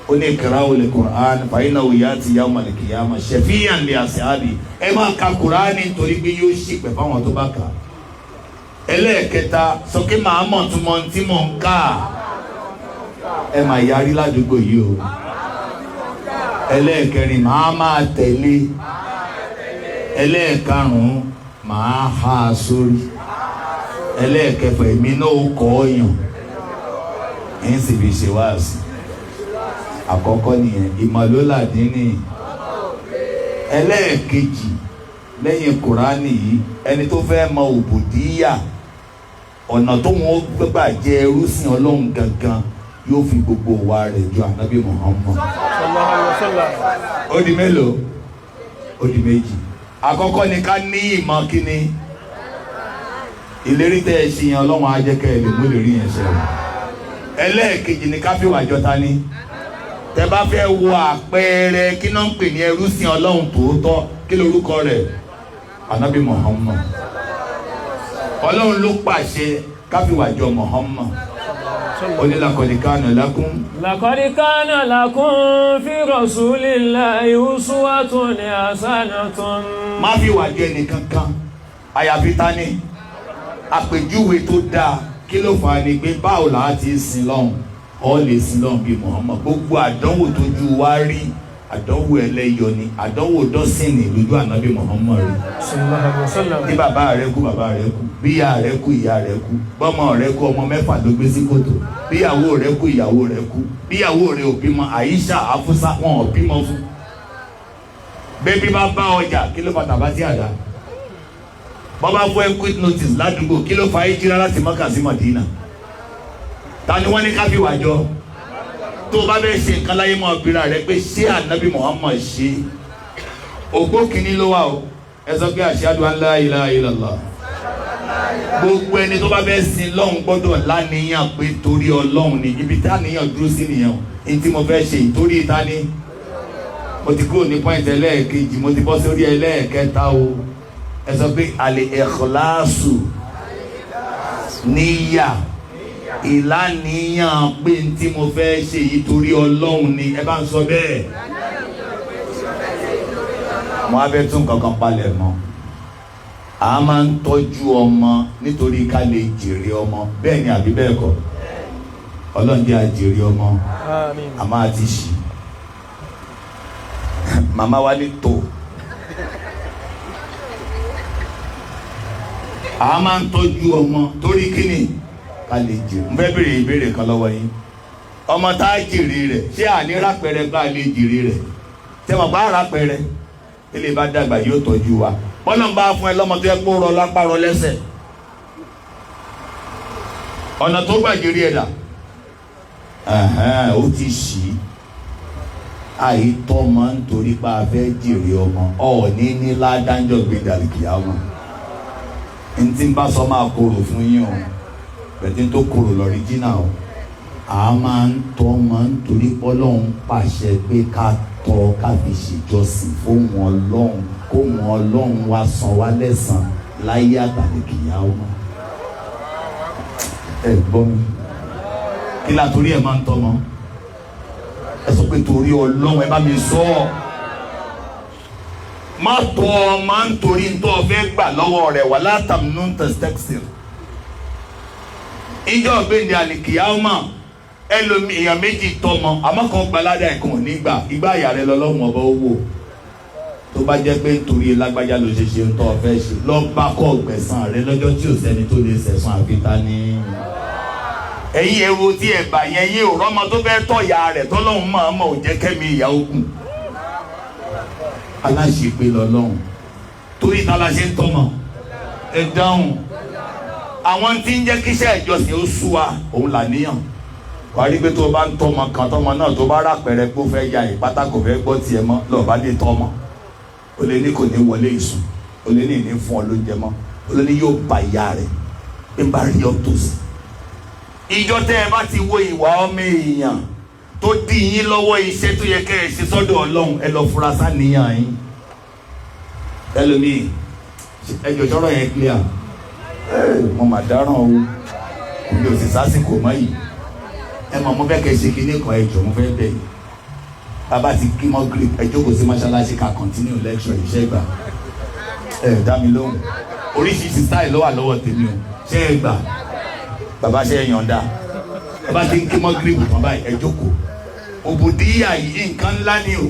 ó ní iqra'u al-Qur'an fa innahu ya'ti yawma al-qiyamah shafi'an li ashabi ẹ máa ka Kùránì nítorí pé yóò ṣìpẹ̀ fáwọn tó bá kà á ẹlẹ́ẹ̀kẹta sọ pé màá mọ̀ tún mọ tí mò ń kà ẹ máa yarí ládùúgbò yìí o ẹlẹ́ẹ̀kẹrin máa tẹ̀lé ẹlẹ́ẹ̀karùn-ún máa há a sórí ẹlẹ́ẹ̀kẹfà èmi náà ó kọ́ ọ̀yàn ẹ̀ ń sì fi ṣe wáàsí àkọ́kọ́ nìyẹn ìmọ̀lólàdínì ẹlẹ́ẹ̀kejì lẹ́yìn Kùránì yìí ẹni tó fẹ́ mọ òbòdíyà ọ̀nà tó wọn gbẹ́gbà jẹ́ ẹrúsìn Ọlọ́run gangan yóò fi gbogbo wa rẹ̀ jọ ànábì Muhammad ó di mélòó ó di méjì àkọ́kọ́ ni ká ní ìmọ̀ kíní ìlérí tẹ́ ẹ ṣe yẹn Ọlọ́run á jẹ́ kẹ́ ẹ lè mú ìlérí yẹn ṣẹ ẹlẹ́ẹ̀kejì ni ká fi wà jọta ní tẹ bá fẹ́ wo àpẹẹrẹ kí náà ń pè ní ẹrúsìn Ọlọ́run tòótọ́ kí lorúkọ rẹ̀ ànábì Muhammad Ọlọ́run ló pàṣẹ ká fi wà jọ Muhammad ó ní laqad kana lakum. laqad kana lakum fi rasulillahi uswatun hasanatun. má fi wà jọ ẹnìkankan àyàfi ta ni àpèjúwe tó dáa kí ló fà á ni pé báwo là á ti sin lọ́hùn ọ lè sin lọ́hùn bíi Muhammad gbogbo àdánwò tójú wa rí àdánwò ẹlẹ́yọ ni àdánwò dọ́sìnì lójú ànábì Muhammad rí. bí bàbá rẹ kú bí ìyá rẹ kú ìyá rẹ kú bọ́mọ rẹ kú ọmọ mẹ́fà ló gbé sí kòtò bí ìyàwó rẹ kú ìyàwó rẹ kú bí ìyàwó rẹ ò bímọ Àyíṣà Àfúsá wọn ò bímọ fún. bébí bá bá ọjà kí ló fàtà bá sí àdá bọ́bá fún ẹ quick notice ládùúgbò kí ló fa ìjìrá láti Mákà sí Mádínà ta ni wọ́n ní ká fi wàjọ tó o bá bẹ́ẹ̀ ṣe nǹkan láyé mọ́ ọ̀bìnrin rẹ pé ṣé ànábì Muhammad ṣe ògbó kìíní ló wà o ẹ sọ pé ashhadu an la ilaha illallah gbogbo ẹni tó bá bẹ́ẹ̀ sin lọ́hùn gbọ́dọ̀ láníyàn pé torí Ọlọ́hun ni ibi tá níyàn dúró sí nìyẹn o ní tí mo fẹ́ ṣe ìtorí ìta ni mo ti kúrò ní pọ́ìntì ẹlẹ́ẹ̀kejì mo ti bọ́ sórí ẹlẹ́ẹ̀kẹta o ẹ sọ pé al-ikhlasu níyà ìlànìyàn pé tí mo fẹ́ ṣe yìí torí Ọlọ́hun ni ẹ bá ń sọ bẹ́ẹ̀. mo á fẹ́ tún kankan palẹ̀ mọ́ a máa ń tọ́jú ọmọ nítorí ká lè jèrè ọmọ bẹ́ẹ̀ ni àbí bẹ́ẹ̀ kọ́ Ọlọ́run jẹ́ àjèrè ọmọ a máa ti ṣì màmá wa ní tó a máa ń tọ́jú ọmọ torí kíni ká lè jèrè n fẹ́ béèrè ìbéèrè kan lọ́wọ́ yín ọmọ tá a jèrè rẹ̀ ṣé àní rápẹrẹ ká lè jèrè rẹ̀ tẹ́wọ̀n bá rápẹrẹ ilé bá dàgbà yóò tọ́jú wa bọ́lá ń bá fún ẹ lọ́mọ tó yẹ kó rọ lápá rọ lẹ́sẹ̀ ọ̀nà tó gbà jèrè ẹ̀dá ó ti ṣì àìtọ́ máa ń torí pa afẹ́ jèrè ọmọ ọ̀ọ́ni ní ládàjọ́ gbé dàlùkìá wọn ntí n bá sọ máa korò fún yín o bẹ̀tí tó korò lọ́ríjínà o a máa ń tọ́ máa ń torí pọ́lọ́hún pàṣẹ pé ká tọ́ ká fi ṣèjọsìn fún wọn lọ́hún kó wọn lọ́hún wá san wá lẹ́san láyé àtàlẹ́kìyà wọn. ẹ gbọ́ mi kí la torí ẹ̀ máa ń tọ́ mọ́ ẹ sọ pé torí Ọlọ́hun ẹ bá mi sọ ọ́ má tọ́ ọ máa ń torí ntọ́ fẹ́ gbà lọ́wọ́ rẹ̀ wà látàmínú tẹ̀sítẹ́kìsì ìjọ gbẹ̀ndẹ̀ àlìkìyà ọmọ ẹlòmí èèyàn méjì tọmọ àmọ́ kan gbalada ẹ̀kan ò ní gbà ìgbà àyà rẹ lọ́lọ́run ọba owó tó bá jẹ́ pé nítorí lágbájá ló ṣe ṣe ń tọ́ fẹ́ ṣe lọ́gbà kọ́ gbẹ̀san rẹ lọ́jọ́ tí ò sẹ́ni tó lè sẹ̀san àfitá ní. ẹ̀yin èrò tí ẹ̀ bà yẹn yé òrọ́ ọmọ tó fẹ́ tọ́ ìyá rẹ̀ tọ́lọ́run máa mọ̀ ò jẹ́ kẹ́mi ìyá ogun aláṣepé lọ́lọ́run torí ta la ṣe ń tọ́mọ ẹ dáhùn àwọn tí ń jẹ́ kíṣẹ́ ìjọsìn ó sú wa òun là níyàn wàá rí pé tó o bá ń tọ́mọ kan tọ́mọ náà tó bá rà pẹ̀rẹ̀ pé ó fẹ́ ya ìpátá kò fẹ́ gbọ́ tiẹ̀ mọ́ lọ́ọ̀ bá lè tọ́mọ o lè ní kò ní wọlé ìsùn o lè ní ìní fún ọ lóúnjẹ mọ́ o lè ní yóò ba ìyá rẹ̀ pé n bá rí ọ tòsí. ìjọ tẹ́ ẹ bá ti wo ìwà ọmọ èèyàn tó dí yín lọ́wọ́ iṣẹ́ tó yẹ kẹ́ ẹ ṣe sọ́dọ̀ Ọlọ́run, ẹ lọ fura sáníyàn yín. ẹlòmíì ẹjọ́ sọ̀rọ̀ yẹn clear. mo mà dáràn o, mi ò sì sásìkò mọ́ yìí. ẹ mọ̀ mo fẹ́ kẹ́ ṣe kinní kan ẹjọ́ mo fẹ́ bẹ̀ yìí. bàbá ti kí mọ́ grip ẹ jókòó sí mọ́ṣáláṣí ká continue lecture iṣẹ́ ìgbà. ẹ dá mi lóhùn, oríṣiríṣi style ló wà lọ́wọ́ tèmi o. ṣé ẹ gbà? bàbá ṣe é yọ̀ǹda. bàbá ti kí mọ́ grip kan báyìí ẹ jókòó. òbòdìyà yìí nǹkan ńlá ni o,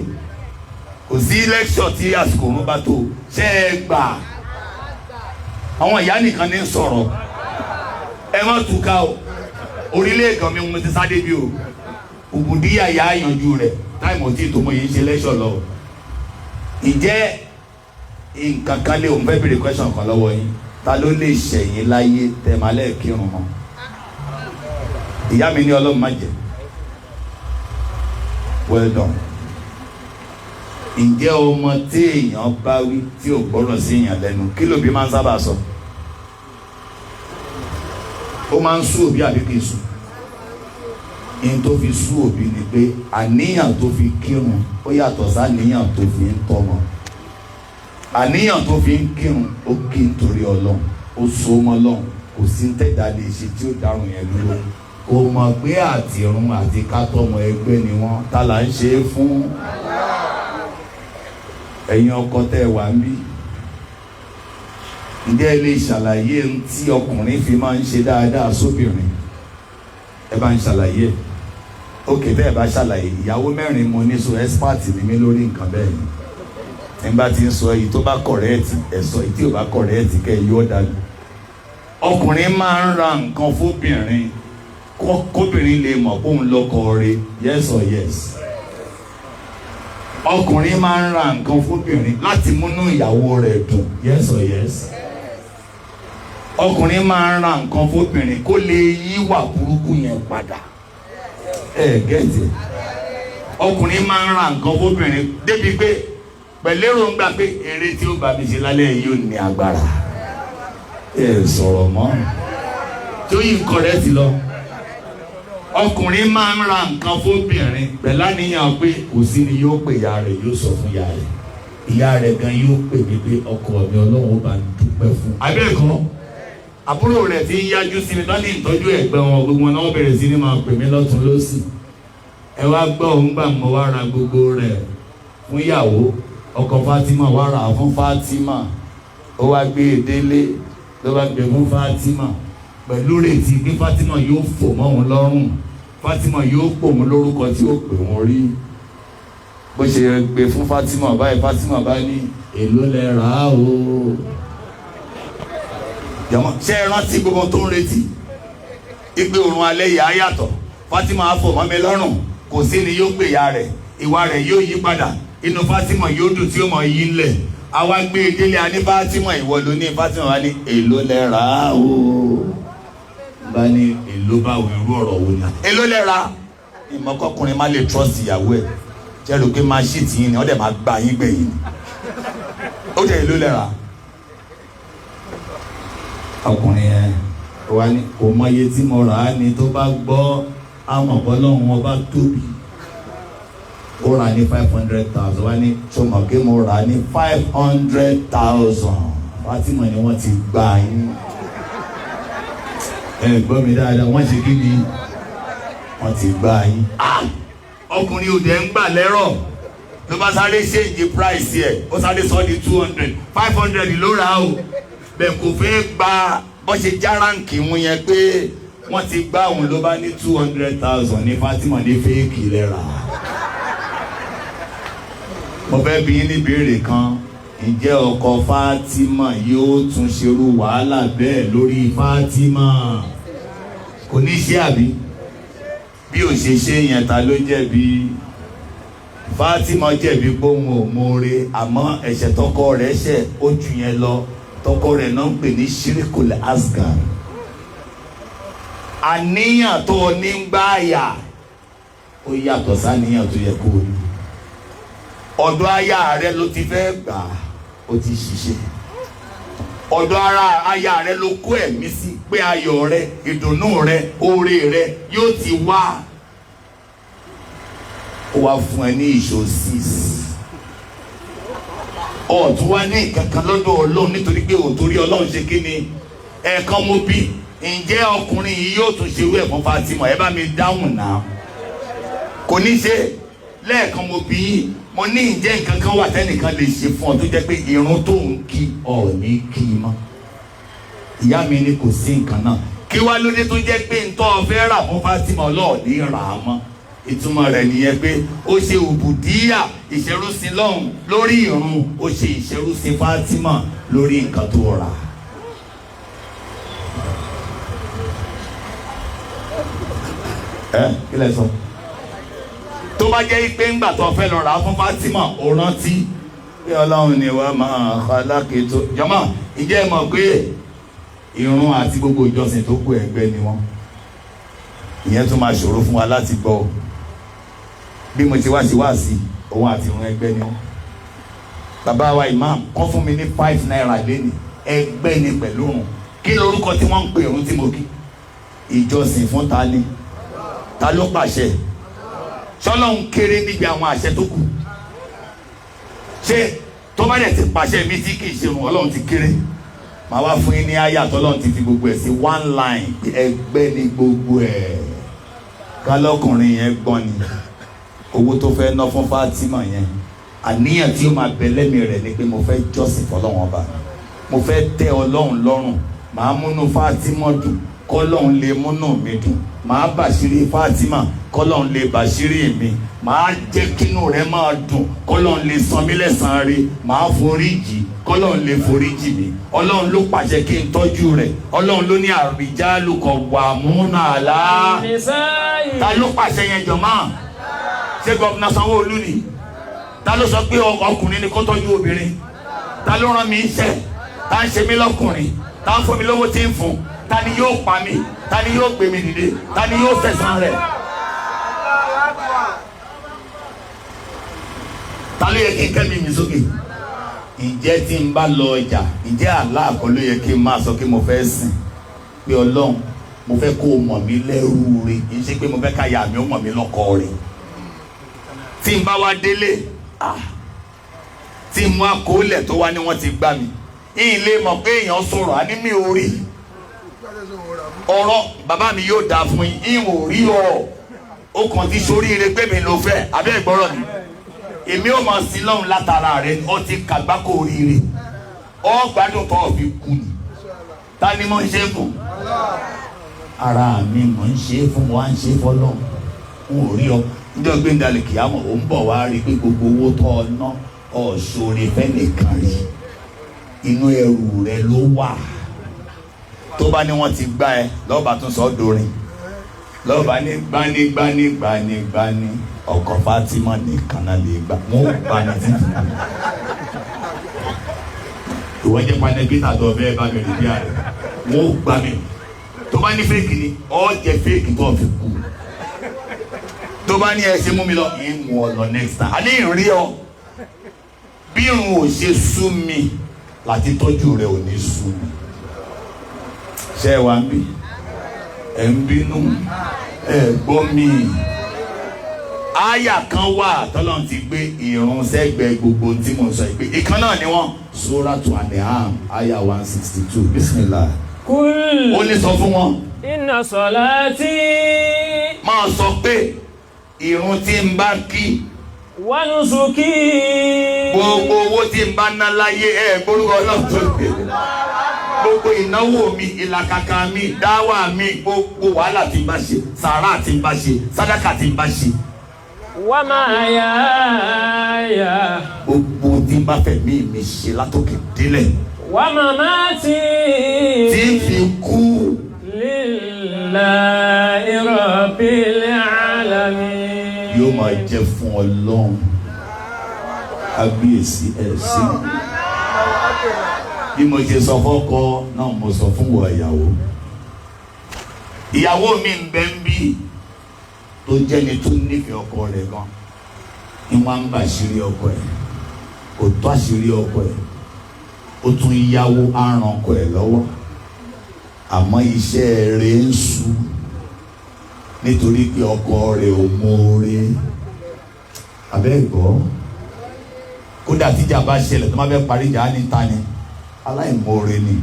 kò sí lecture tí àsìkò òun bá tó. ṣé ẹ gbà? àwọn ìyá nìkan ní sọ̀rọ̀, ẹ má túká o. orílẹ̀ èdè mi mo ti sáré bí o. òbòdìyà yà á yanjú rẹ̀ táìmù tí ìtòmọ̀ yìí ń ṣe lecture lọ. ìjẹ́ nǹkan kan lé òun fẹ́ bèrè question kan lọ́wọ́ yín, ta ló lè ṣẹ̀yìn láyé tẹ̀málẹ̀ kírun mọ́? ìyá mi ní Ọlọ́run má jẹ́. Well done. Ǹjẹ́ ọmọ tí èèyàn bá wí tí ò gbọ́dọ̀ sí èèyàn lẹ́nu kí lòbí máa ń sábà sọ? Ó máa ń sú òbí àbí kì í sú? Ihun tó fi sú òbí ni pé àníyàn tó fi kírun ó yàtọ̀ sáníyàn tó fi ń tọ́mọ. Àníyàn tó fi ń kírun ó kí nítorí Ọlọ́run, ó so mọ́ Ọlọ́run, kò sí ń tẹ̀dá lè ṣe tí ó dárùn yẹn dúró. Kò mọ̀ pé àti irun àti kátọ́mọ ẹgbẹ́ ni wọ́n ta là ń ṣe é fún. Ẹ̀yin ọkọ tẹ́ wà ń bí, ǹjẹ́ ẹ lè ṣàlàyé tí ọkùnrin fi máa ń ṣe dáadáa sóbìnrin? Ẹ bá ń ṣàlàyé. Ókè bẹ́ẹ̀ bá ṣàlàyé, ìyàwó mẹ́rin mo ní so expert ni mí lórí nǹkan bẹ́ẹ̀ ni. Ẹ bá ti ń sọ èyí tó bá correct ẹ sọ, èyí tí ò bá correct kẹ́ ẹ yọ dànù. Ọkùnrin máa ń ra nǹkan fóbìnrin kóbìnrin lè mọ̀ pé òun lọ́kọ rẹ̀, yes or yes. Ọkùnrin máa ń ra nǹkan fóbìnrin láti múnú ìyàwó rẹ̀ dùn, yes or yes. Ọkùnrin máa ń ra nǹkan fóbìnrin kó lè yíwà burúkú yẹn padà. Gẹ́tì. Ọkùnrin máa ń ra nǹkan fóbìnrin débi pé pẹ̀lú èròǹgbà pé eré tí ó bá mi ṣe lálẹ́ yìí ò ní agbára. Sọ̀rọ̀ mọ́ tí ó yí nǹkan rẹ̀ ti lọ. Ọkùnrin máa ń ra nǹkan fóbìnrin pẹ̀lú àníyàn pé kò sí ni yóò pè ìyá rẹ̀, yóò sọ fún ìyá rẹ̀. Ìyá rẹ̀ gan yóò pè mí pé ọkọ mi Ọlọ́run ó bá ń dúpẹ́ fún. Abẹ́ẹ̀kan àbúrò rẹ̀ ti ń yájú sí mi tán ní ìtọ́jú ẹ̀gbẹ́ wọn, gbogbo wọn náà bẹ̀rẹ̀ sí ní máa pè mí lọ́tún lọ́sì. Ẹ wá gbọ́ òun gbà mọ́ wá ra gbogbo rẹ̀ fún ìyàwó. Ọkọ Fatima wá rà fún Fatima, ó wá gbé e délé ló bá gbé fún Fatima pẹ̀lú retí pé Fatima yóò fò mọ́ òun lọ́rùn, Fatima yóò pò mọ́ lórúkọ tí ó pè wọ́n rí. Bó ṣe gbé fún Fatima báyìí, Fatima bá ní èló lẹ rà á o. Jàmọ́ ṣé ẹ rántí gbogbo tó ń retí? Ìgbé òrùn alẹ́ yìí á yàtọ̀. Fatima á fò mọ́ mi lọ́rùn, kò sí ni yóò pè ya rẹ̀, ìwà rẹ̀ yóò yí padà, inú Fatima yóò dùn tí ó mọ̀ yí ńlẹ̀. Àwa gbé e délé a ní Fatima ìwọ ló ní. Fatima wá ní èló lẹ rà á o. Bá ní èló bá wo irú ọ̀rọ̀ wo ni? Èló lẹ rà? Ìmọ̀kọ́kùnrin má lè trust ìyàwó ẹ̀. Jẹ́ rò pé máa ṣì tì yín ni, wọ́n dẹ̀ máa gba yín gbẹ̀yìn. Ó jẹ́ èló lẹ rà? Ọkùnrin yẹn wá ní kò mọ iye tí mo rà á ni, tó bá gbọ́ àwọn ọ̀pọ̀lọ́hún wọn bá tóbi. Ó rà ní 500,000, wá ní sọmọ kí mo rà ní 500,000. Fatima ni wọ́n ti gbà yín. Gbọ́ mi dáadáa, wọ́n ṣe kí ni? Wọ́n ti gbà yín. Ọkùnrin òde ń gbà lẹ́rọ̀ ló bá sáré change price ẹ̀, ó sáré sọ di 200, 500 ló rà á o. Bẹ́ẹ̀ kò fẹ́ gba bó ṣe já ránkì mú yẹn pé wọ́n ti gbá òun, ló bá ní 200,000 ní Fatima ní fẹ́ẹ̀kì lẹ́ra. Mo fẹ́ bi yín ní ìbéèrè kan, ǹjẹ́ ọkọ Fatima yóò tún ṣerú wàhálà bẹ́ẹ̀ lórí Fatima? Kò ní ṣe àbí? Bí ò ṣe ṣe yẹn ta ló jẹ̀bi? Fatima jẹ̀bi pé òun ò mọ̀ọ́re, àmọ́ ẹ̀ṣẹ̀ tọkọ rẹ̀ ṣẹ̀ ó jù yẹn lọ. Tọkọ rẹ̀ náà ń pè ní shirikul asgar. Àníyàn tó ní ń gbáàyà ó yàtọ̀ sáníyàn tó yẹ kó ní. Ọ̀dọ̀ aya rẹ ló ti fẹ́ gbà, ó ti ṣiṣẹ́. Ọ̀dọ̀ aya rẹ ló kó ẹ̀mí sí pé ayọ̀ rẹ, ìdùnnú rẹ, oore rẹ yóò ti wá. ó wá fún ẹ ní ìṣó 6 ọ̀tún wá ní kankan lọ́dọ̀ Ọlọ́run nítorí pé òtórí Ọlọ́run ṣe kí ni ẹ̀ẹ̀kan mo bí. Ǹjẹ́ ọkùnrin yìí yóò tún ṣe irú ẹ̀ fún Fatima? Ẹ bá mi dáhùn náà. Kò ní ṣe. Lẹ́ẹ̀kan mo bí yín, mo ní ǹjẹ́ nǹkan kan wà tẹ́nìkan lè ṣe fún ọ tó jẹ́ pé irun tó ń kí ọ ní kí mọ́. Ìyá mi ní kò sí nǹkan náà. Kí wá lóde tó jẹ́ pé ntọ́ fẹ́ rà fún Fatima ọlọ́ọ̀ni rà á mọ́. Ìtumọ̀ rẹ̀ nìyẹn pé ó ṣe òbùdíyà ìṣerúsìn lọ́hùn lórí ìrun, ó ṣe ìṣerúsìn Fatima lórí nǹkan tó rà. Kí lẹ sọ? Tó bá jẹ́ pé ńgbà tó fẹ́ lọ rà á fún Fatima ó rántí pé Ọlọ́run ni wàá máa khalaqtu. Jàmáà, ìjẹ́ ẹ mọ̀ pé ìrun àti gbogbo ìjọsìn tó kù ẹgbẹ́ ni wọ́n. Ìyẹn tún máa ṣòro fún wa láti gbọ́. Bí mo ti wá sí òun àti ìrun ẹgbẹ́ ni wọ́n. Bàbá wa imam kọ́ fún mi ní 5 naira lẹ́nìí, ẹgbẹ́ ni pẹ̀lú òun. Kí lorúkọ tí wọ́n ń pè ìrun tí mo kí? Ìjọsìn fún ta ni? Ta ló pàṣẹ? Ṣọ́lọ́hun kéré níbi àwọn àṣẹ tó kù. Ṣé tó bá dẹ̀ ti pàṣẹ mi tí kì í ṣe òun, Ọlọ́run ti kéré? Màá wá fún yín ní àyà tọ́lọ́run ti fi gbogbo ẹ̀ sí 1 line, ẹgbẹ́ ni gbogbo ẹ̀. Kálọ́kùnrin yẹn gbọ́n ni owó tó fẹ́ ná fún Fatima yẹn, àníyàn tí ó máa bẹ lẹ́mìí rẹ̀ ni pé mo fẹ́ jọ́sìn fọlọ́run ọba, mo fẹ́ tẹ́ Ọlọ́run lọ́rùn, màá múnú Fatima dùn kọ́lọ́run lè múnú mi dùn, màá bàṣírí Fatima kọ́lọ́run lè bàṣírí mi, màá jẹ́ kínú rẹ̀ máa dùn kọ́lọ́run lè san mí lẹ́san rẹ̀, màá foríjì kọ́lọ́run lè foríjì mi. Ọlọ́run ló pàṣẹ kí n tọ́jú rẹ̀. Ọlọ́run ló ní àrìjálù qawwamuna 'ala. Ta ló pàṣẹ yẹn jọ̀mọ́? Ṣé Gọ́vùnà Sanwó-Olú ni? Ta ló sọ pé ọkùnrin ni kó tọ́jú obìnrin? Ta ló rán mi iṣẹ́? Ta ń ṣe mí lọ́kùnrin? Ta ń fún mi lówó tí ń fún? Ta ni yóò pa mí? Ta ni yóò gbé mi dìde? Ta ni yóò fẹ̀san rẹ̀? Ta ló yẹ kí n kẹ́mi mi sókè? Ǹjẹ́ tí n bá lọ ọjà, ǹjẹ́ Allah kọ́ ló yẹ kí n máa sọ pé mo fẹ́ sìn? Pé Ọlọ́run, mo fẹ́ kó o mọ̀ mí lẹ́rú rẹ̀, kì í ṣe pé mo fẹ́ káyà mi ó mọ̀ mí lọ́kọ rẹ̀. Tí n bá wá délé, tí n wá kólẹ̀ tó wá ní wọ́n ti gbá mi, ilé mọ̀ pé èèyàn sọ̀rọ̀ á ní mi ò rí ọ̀rọ̀ bàbá mi yóò dáa fún yín, ìwò rí ọ̀rọ̀ ó kàn ti soríire pé mi ló fẹ́ abẹ́ ìgbọ́rọ̀ ni. Èmi ò mọ̀ sí lọ́hùn látara rẹ̀, ó ti kàgbákò oríire, ó gbádùn tó fi kú ni. Ta ni mo ń ṣe fún? Ara mi mò ń ṣe fún, wa ń ṣe fọlọ́hùn. N ò rí ọ níjọ́ gbẹ̀ndàlẹ̀ kìámọ̀, ò ń bọ̀ wá rí pé gbogbo owó tó ọ ná ọ̀ṣọ́rẹ́ fẹ́ nìkan rí, inú ẹrù rẹ ló wà. Tó bá ní wọ́n ti gbá ẹ lọ́ọ̀bà tún sọ dorin, lọ́ọ̀bà ní gbani ọkọ̀ Fatima nìkan náà lè gbà, wọ́n ò gbani títí. Ìwọ́n jẹ́ panẹ́gítà tó bẹ́ẹ̀ bá mi rí bí ààrẹ, wọ́n ò gbà mí. Tó bá ní fèkì ni ọ jẹ fèkì tó fi kú. Tó bá ní ẹ ṣe mú mi lọ, ìmú ọ lọ next time. Àní ìrí ọ bí irun ò ṣe sú mi láti tọ́jú rẹ̀ ò ní sú mi. Ṣé ẹ wá ń bí? Ẹ ń bínú? Ẹ gbọ́ mi. Àyà kan wà tọ́lọ́run ti gbé ìrun sẹ́gbẹ̀ẹ́ gbogbo tí mo sọ pé ìkan náà ni wọ́n. Suratu An'am àyà 162. Bismillah. Kul. Ó ní sọ fún wọn. Inna salati. Máa sọ pé ìrun tí n bá kí. Wa nusuki. Gbogbo owó tí n bá ná láyé gbórúkọ Ọlọ́run tó gbé. Gbogbo ìnáwó mi, ìlàkàkà mi, dáwà mi, gbogbo wàhálà tí n bá ṣe, sàárà tí n bá ṣe, sàdákà tí n bá ṣe. Wa mahayaya. Gbogbo tí n bá fẹ́ mi ṣe látòkè délẹ̀. Wa mamati. Tí n fi kú. Lillahi rabbil alamin. Yóò máa jẹ́ fún Ọlọ́run. Kábíyèsí sí. Bí mo ṣe sọ fọ́kọ náà mo sọ fún wọ ìyàwó. Ìyàwó mi ń bẹ ń bí tó jẹ́ni tó nífẹ̀ẹ́ ọkọ rẹ̀ gan. Ní wọ́n ń bá àṣírí ọkọ ẹ̀, kò tó àṣírí ọkọ ẹ̀, ó tún yáwó á ran ọkọ ẹ̀ lọ́wọ́. Àmọ́ iṣẹ́ rẹ̀ ń sú nítorí pé ọkọ rẹ̀ ò mọ̀ọ́rẹ́. abẹ́ ìgbọ́ kódà tíjà bá ṣẹlẹ̀ tó má fẹ́ parí ìjà á ní ta ni aláìmoore ni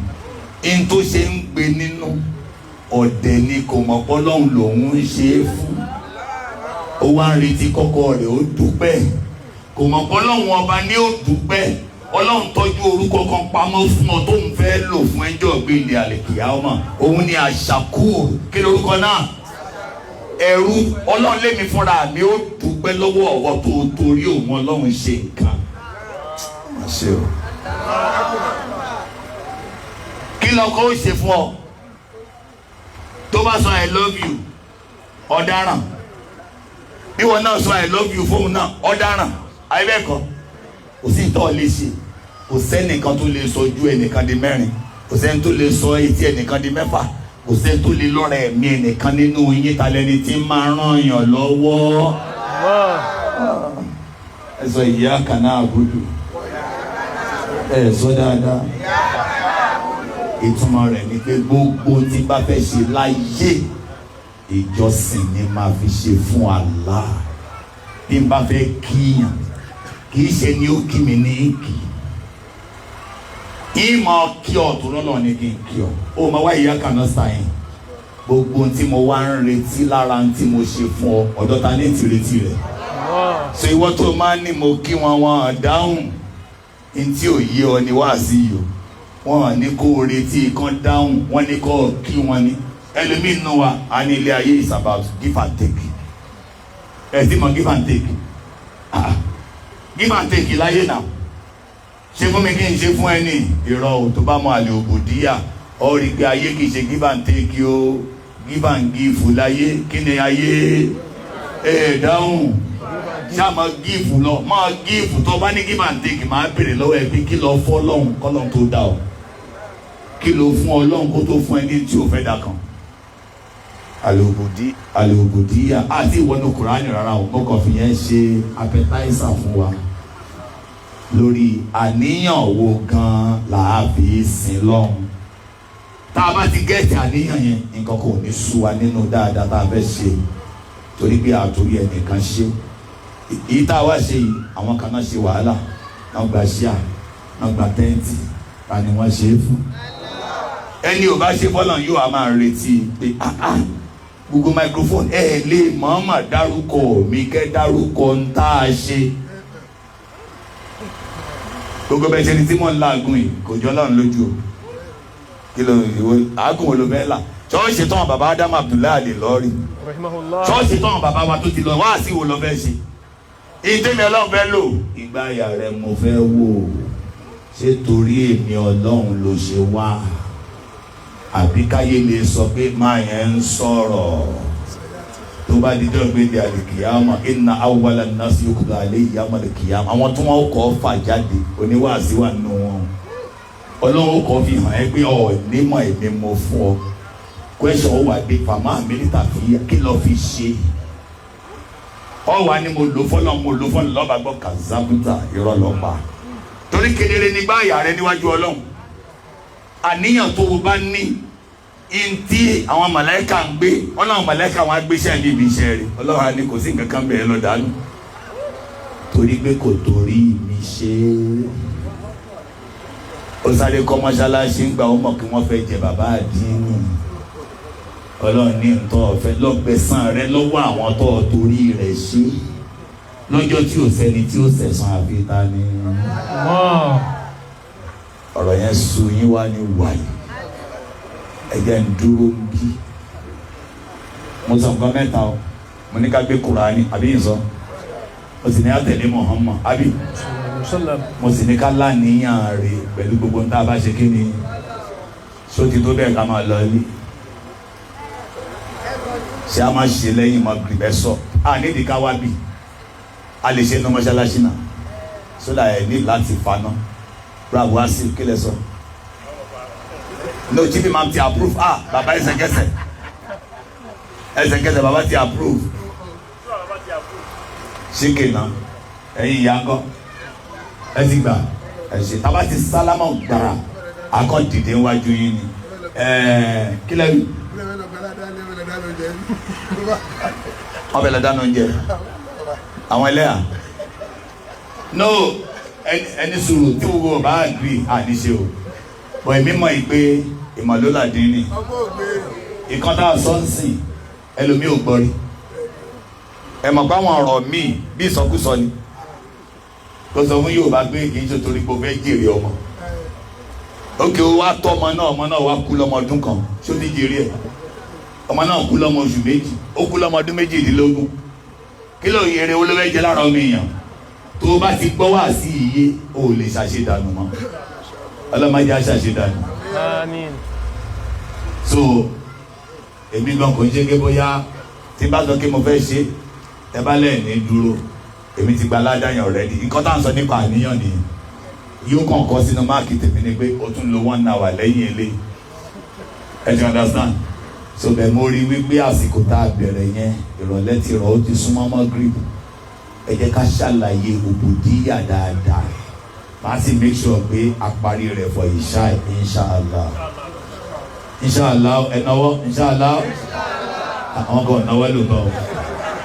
in tó ṣe ń gbé nínú ọ̀dẹ̀ ni kò mọ̀ pọ́lọ́hún lòun ń ṣe é fún ó wá ń retí kọ́kọ́ rẹ̀ ó dúpẹ́ kò mọ̀ pọ́lọ́hún ọba ní ó dúpẹ́ ọlọ́run tọ́jú orúkọ kan pamọ́ fún ọ tó ń fẹ́ lò fún ẹjọ́ gbélé àlèkìyà ọmọ òun ni àṣàkúrò kí lórúkọ náà ẹrú ọlọ́run lémi fúnra mi ó dúpẹ́ lọ́wọ́ ọ̀wọ́ tó torí òun ọlọ́run ṣe nǹkan ṣe o kí lọkọ ó ṣe fún ọ tó bá sọ I love you ọ̀daràn bí wọn náà sọ I love you fóun náà ọ̀daràn àyẹ̀bẹ̀kọ kò sí ìtọ́ lè ṣe kò sẹ́nìkan tó lè sọ ojú ẹnìkan di mẹ́rin kò sẹ́ni tó lè sọ etí ẹnìkan di mẹ́fà kò sẹ́ni tó lè lọ́rọ̀ ẹ̀mí ẹnìkan nínú yín ta lẹni tí máa ràn yàn lọ́wọ́ ẹ sọ ìyá kaná àbúdù ẹ sọ dáadáa ìtumọ̀ rẹ̀ ni pé gbogbo tí bá fẹ́ ṣe láyé ìjọsìn ni máa fi ṣe fún Allah bí n bá fẹ́ kíyàn kì í ṣe ni ó kí mi ní kì í máa kí ọ tó lọ́nà ni kí n kí ọ ó máa wá ìyá kaná sáyìn gbogbo tí mo wá ń retí lára tí mo ṣe fún ọ ọ̀dọ̀ ta ní ìtìrètí rẹ̀ so ìwọ tó máa ní mo kí wọn dáhùn ntí ò yé ọ ni wá sí yìí o wọn ní kó retí kan dáhùn wọn ní kó kí wọn ní ẹlòmíín nù wa a ní ilé ayé is about give and take ẹ ti mọ give and take give and take láyé náà ṣe fún mi kí n ṣe fún ẹ ní ìrọ̀ tó bá mọ àlè òbòdíyà ọ rí pé ayé kì í ṣe give and take o give and give láyé kí ni ayé dáhùn ṣá máa gíìfù lọ máa gíìfù tó bá ní give and take máa bèrè lọ́wọ́ ẹ pé kí lọ fọ́ lọ́hùn kọ́lọ́hùn tó dá ọ kí ló fún ọlọ́hùn kó tó fún ẹ ní tí ò fẹ́ dà kan. àlòbòdìyà àti ìwọ́nù kùránì rárá o mo kàn fi yẹn ṣe appetizer fún wa lórí àníyàn wo gan làá fi sin lọ́hùn tá a bá ti gẹ́ẹ̀tì àníyàn yẹn nǹkan kò ní sú wa nínú dáadáa tá a fẹ́ ṣe torí pé àtòrí ẹnìkan ṣe èyí tá a wá ṣe yìí àwọn kan náà ṣe wàhálà náà gba ṣíà náà gba tẹ́ǹtì ta ni wọ́n ṣe é fún ẹni ò bá ṣe fọ́lọ̀ yóò á máa retí pé gbogbo microphone lè mọ̀ọ́mọ̀ dárúkọ mi kẹ́ dárúkọ ń tá a ṣe gbogbo bẹ́ẹ̀ ṣe ni tí mò ń làágùn yìí kò jọ lọ́run lójú o kí ló ìwé àágùn wo ló fẹ́ là ṣọ́ọ̀ṣì tán bàbá Ádámù Abdullahi lọ́ọ̀rì ṣọ́ọ̀ṣì tán bàbá wa tó ti lọ wá sí wo lọ fẹ́ ṣe ìdẹ́mi ọlọ́run fẹ́ lò ìgbà àyà rẹ̀ mo fẹ́ wò ṣé torí èmi ọlọ́run ló ṣe wá àbí káyé lè sọ pé máa yẹn ń sọ̀rọ̀ tó bá di dọ́gbé di àlìkìyàmà inna awwala an-nasi yuqda alayhi yawma al-qiyamah àwọn tí wọ́n kọ́ fà jáde oníwàásí wà nínú wọn ọlọ́run kọ́ fi hàn ẹ́ pé nímọ̀ èmi mo fún ọ kwẹ́sọ̀ ó wà dé fàmà mílítà fi kí lọ́ọ́ fi ṣe ọ wà ní mo lò fọlọ́ lọ́ba gbọ́ kazabuta irọ́ lọ́pa torí kedere nígbà àyà rẹ níwájú ọlọ́run àníyàn tó o bá ní ntí àwọn màláíkà ń gbé ọlọ́run màláíkà wọn á gbéṣẹ́ ní ibi iṣẹ́ rẹ̀ ọlọ́run á ní kò sí nǹkan kan bẹ̀rẹ̀ lọ dànù torí pé kò torí mi ṣe é ó sáré kọ́ mọ́ṣáláṣí ń gba ọmọ kí wọ́n fẹ́ jẹ bàbá àdínì ọlọ́run ní ntọ́ ọ̀fẹ́ lọ́gbẹ̀sán rẹ lọ́wọ́ àwọn tó torí rẹ̀ ṣe lọ́jọ́ tí ò sẹ́ni tí ó sẹ̀sán àfi ta ni. ọ̀rọ̀ yẹn sú yín wá ní wàyí ẹ̀jẹ̀ ń dúró ń bí mo sọ nǹkan mẹ́ta o mo ní ká gbé Kùránì àbí yìí sọ mo sì ní ká tẹ̀lé Muhammad àbí mo sì ní ká láníyàn rè pẹ̀lú gbogbo ń tá a bá ṣe kí ni sóti tó bẹ́ẹ̀ ká máa lọ ilé ṣé a máa ṣe lẹ́yìn mọ́ gbìbẹ́ sọ a nídìí ká wá bì a lè ṣe ní mọ́ṣáláṣí náà sódà ẹ̀ ní láti faná bravo wá sí kílẹ̀ sọ no chief imam ti approve bàbá ẹsẹ̀kẹsẹ̀ bàbá ti approve ṣíkè náà ẹ̀yin ìyá ńkọ́ ẹ ti gbà ẹ ṣe tá a bá ti sálámà gbàrà akọ́ dìde wájú yín ni kílẹ̀ wí. ọbẹ̀ lọ dáná oúnjẹ àwọn ẹlẹ́yà no ẹni sùúrù tí gbogbo bá agree àníṣe o bọ̀ èmi mọ̀ ìpè ìmọ̀lólàdín ni ìkan tá a sọ ń sìn ẹlòmíì ò gbọ́ rí ẹ mọ̀ pé àwọn ọ̀rọ̀ míì bí ìsọkúsọ ni kó sọ fún Yorùbá pé kì í ṣe torí pé o fẹ́ jèrè ọmọ òkè o wá tọ́ ọmọ náà wá kú lọ́mọ ọdún kan ṣó ní jèrè ẹ̀ ọmọ náà kú lọ́mọ oṣù méjì ó kú lọ́mọ ọdún méjìdínlógún kí ló yẹrẹ olówó ẹ̀jẹ̀ lára ọmọ èèyàn tó o bá ti gbọ́ wá sí iye o ò lè ṣàṣedànù mọ́ ọlọ́mọdé á ṣàṣedànù. Àmín. So èmi gan kò ń ṣe ké bóyá tí bá sọ pé mo fẹ́ ṣe ẹ bá lẹ́yìn ní dúró èmi ti gba aládàáyàn already nǹkan tá à ń sọ nípa àníyàn nìyẹn yóò kàn kọ́ sínú máàkì tèmi ni pé o tún lo 1 hour lẹ́yìn ilé ẹ ti understand so bẹ́ẹ̀ mo rí wípé àsìkò tá a bẹ̀rẹ̀ yẹn ìrọ̀lẹ́ ti rọ̀ ó ti súnmọ́ mọ́ gírípù ẹ jẹ́ ká ṣàlàyé òbòdíyà dáadáa màá sì make sure pé a parí rẹ̀ for ìṣá inshallah inshallah ẹnáwó inshallah àwọn kan náwó lóòótọ́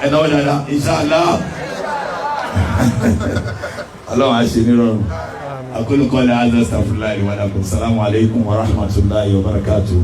ẹnáwó dáadáa inshallah ọlọ́run á ṣe nírọ̀rùn akólúkọ́lẹ̀ azaz tafúláì wàdàkùn salamu alaykum wa rahmatulahi wa barakatuh.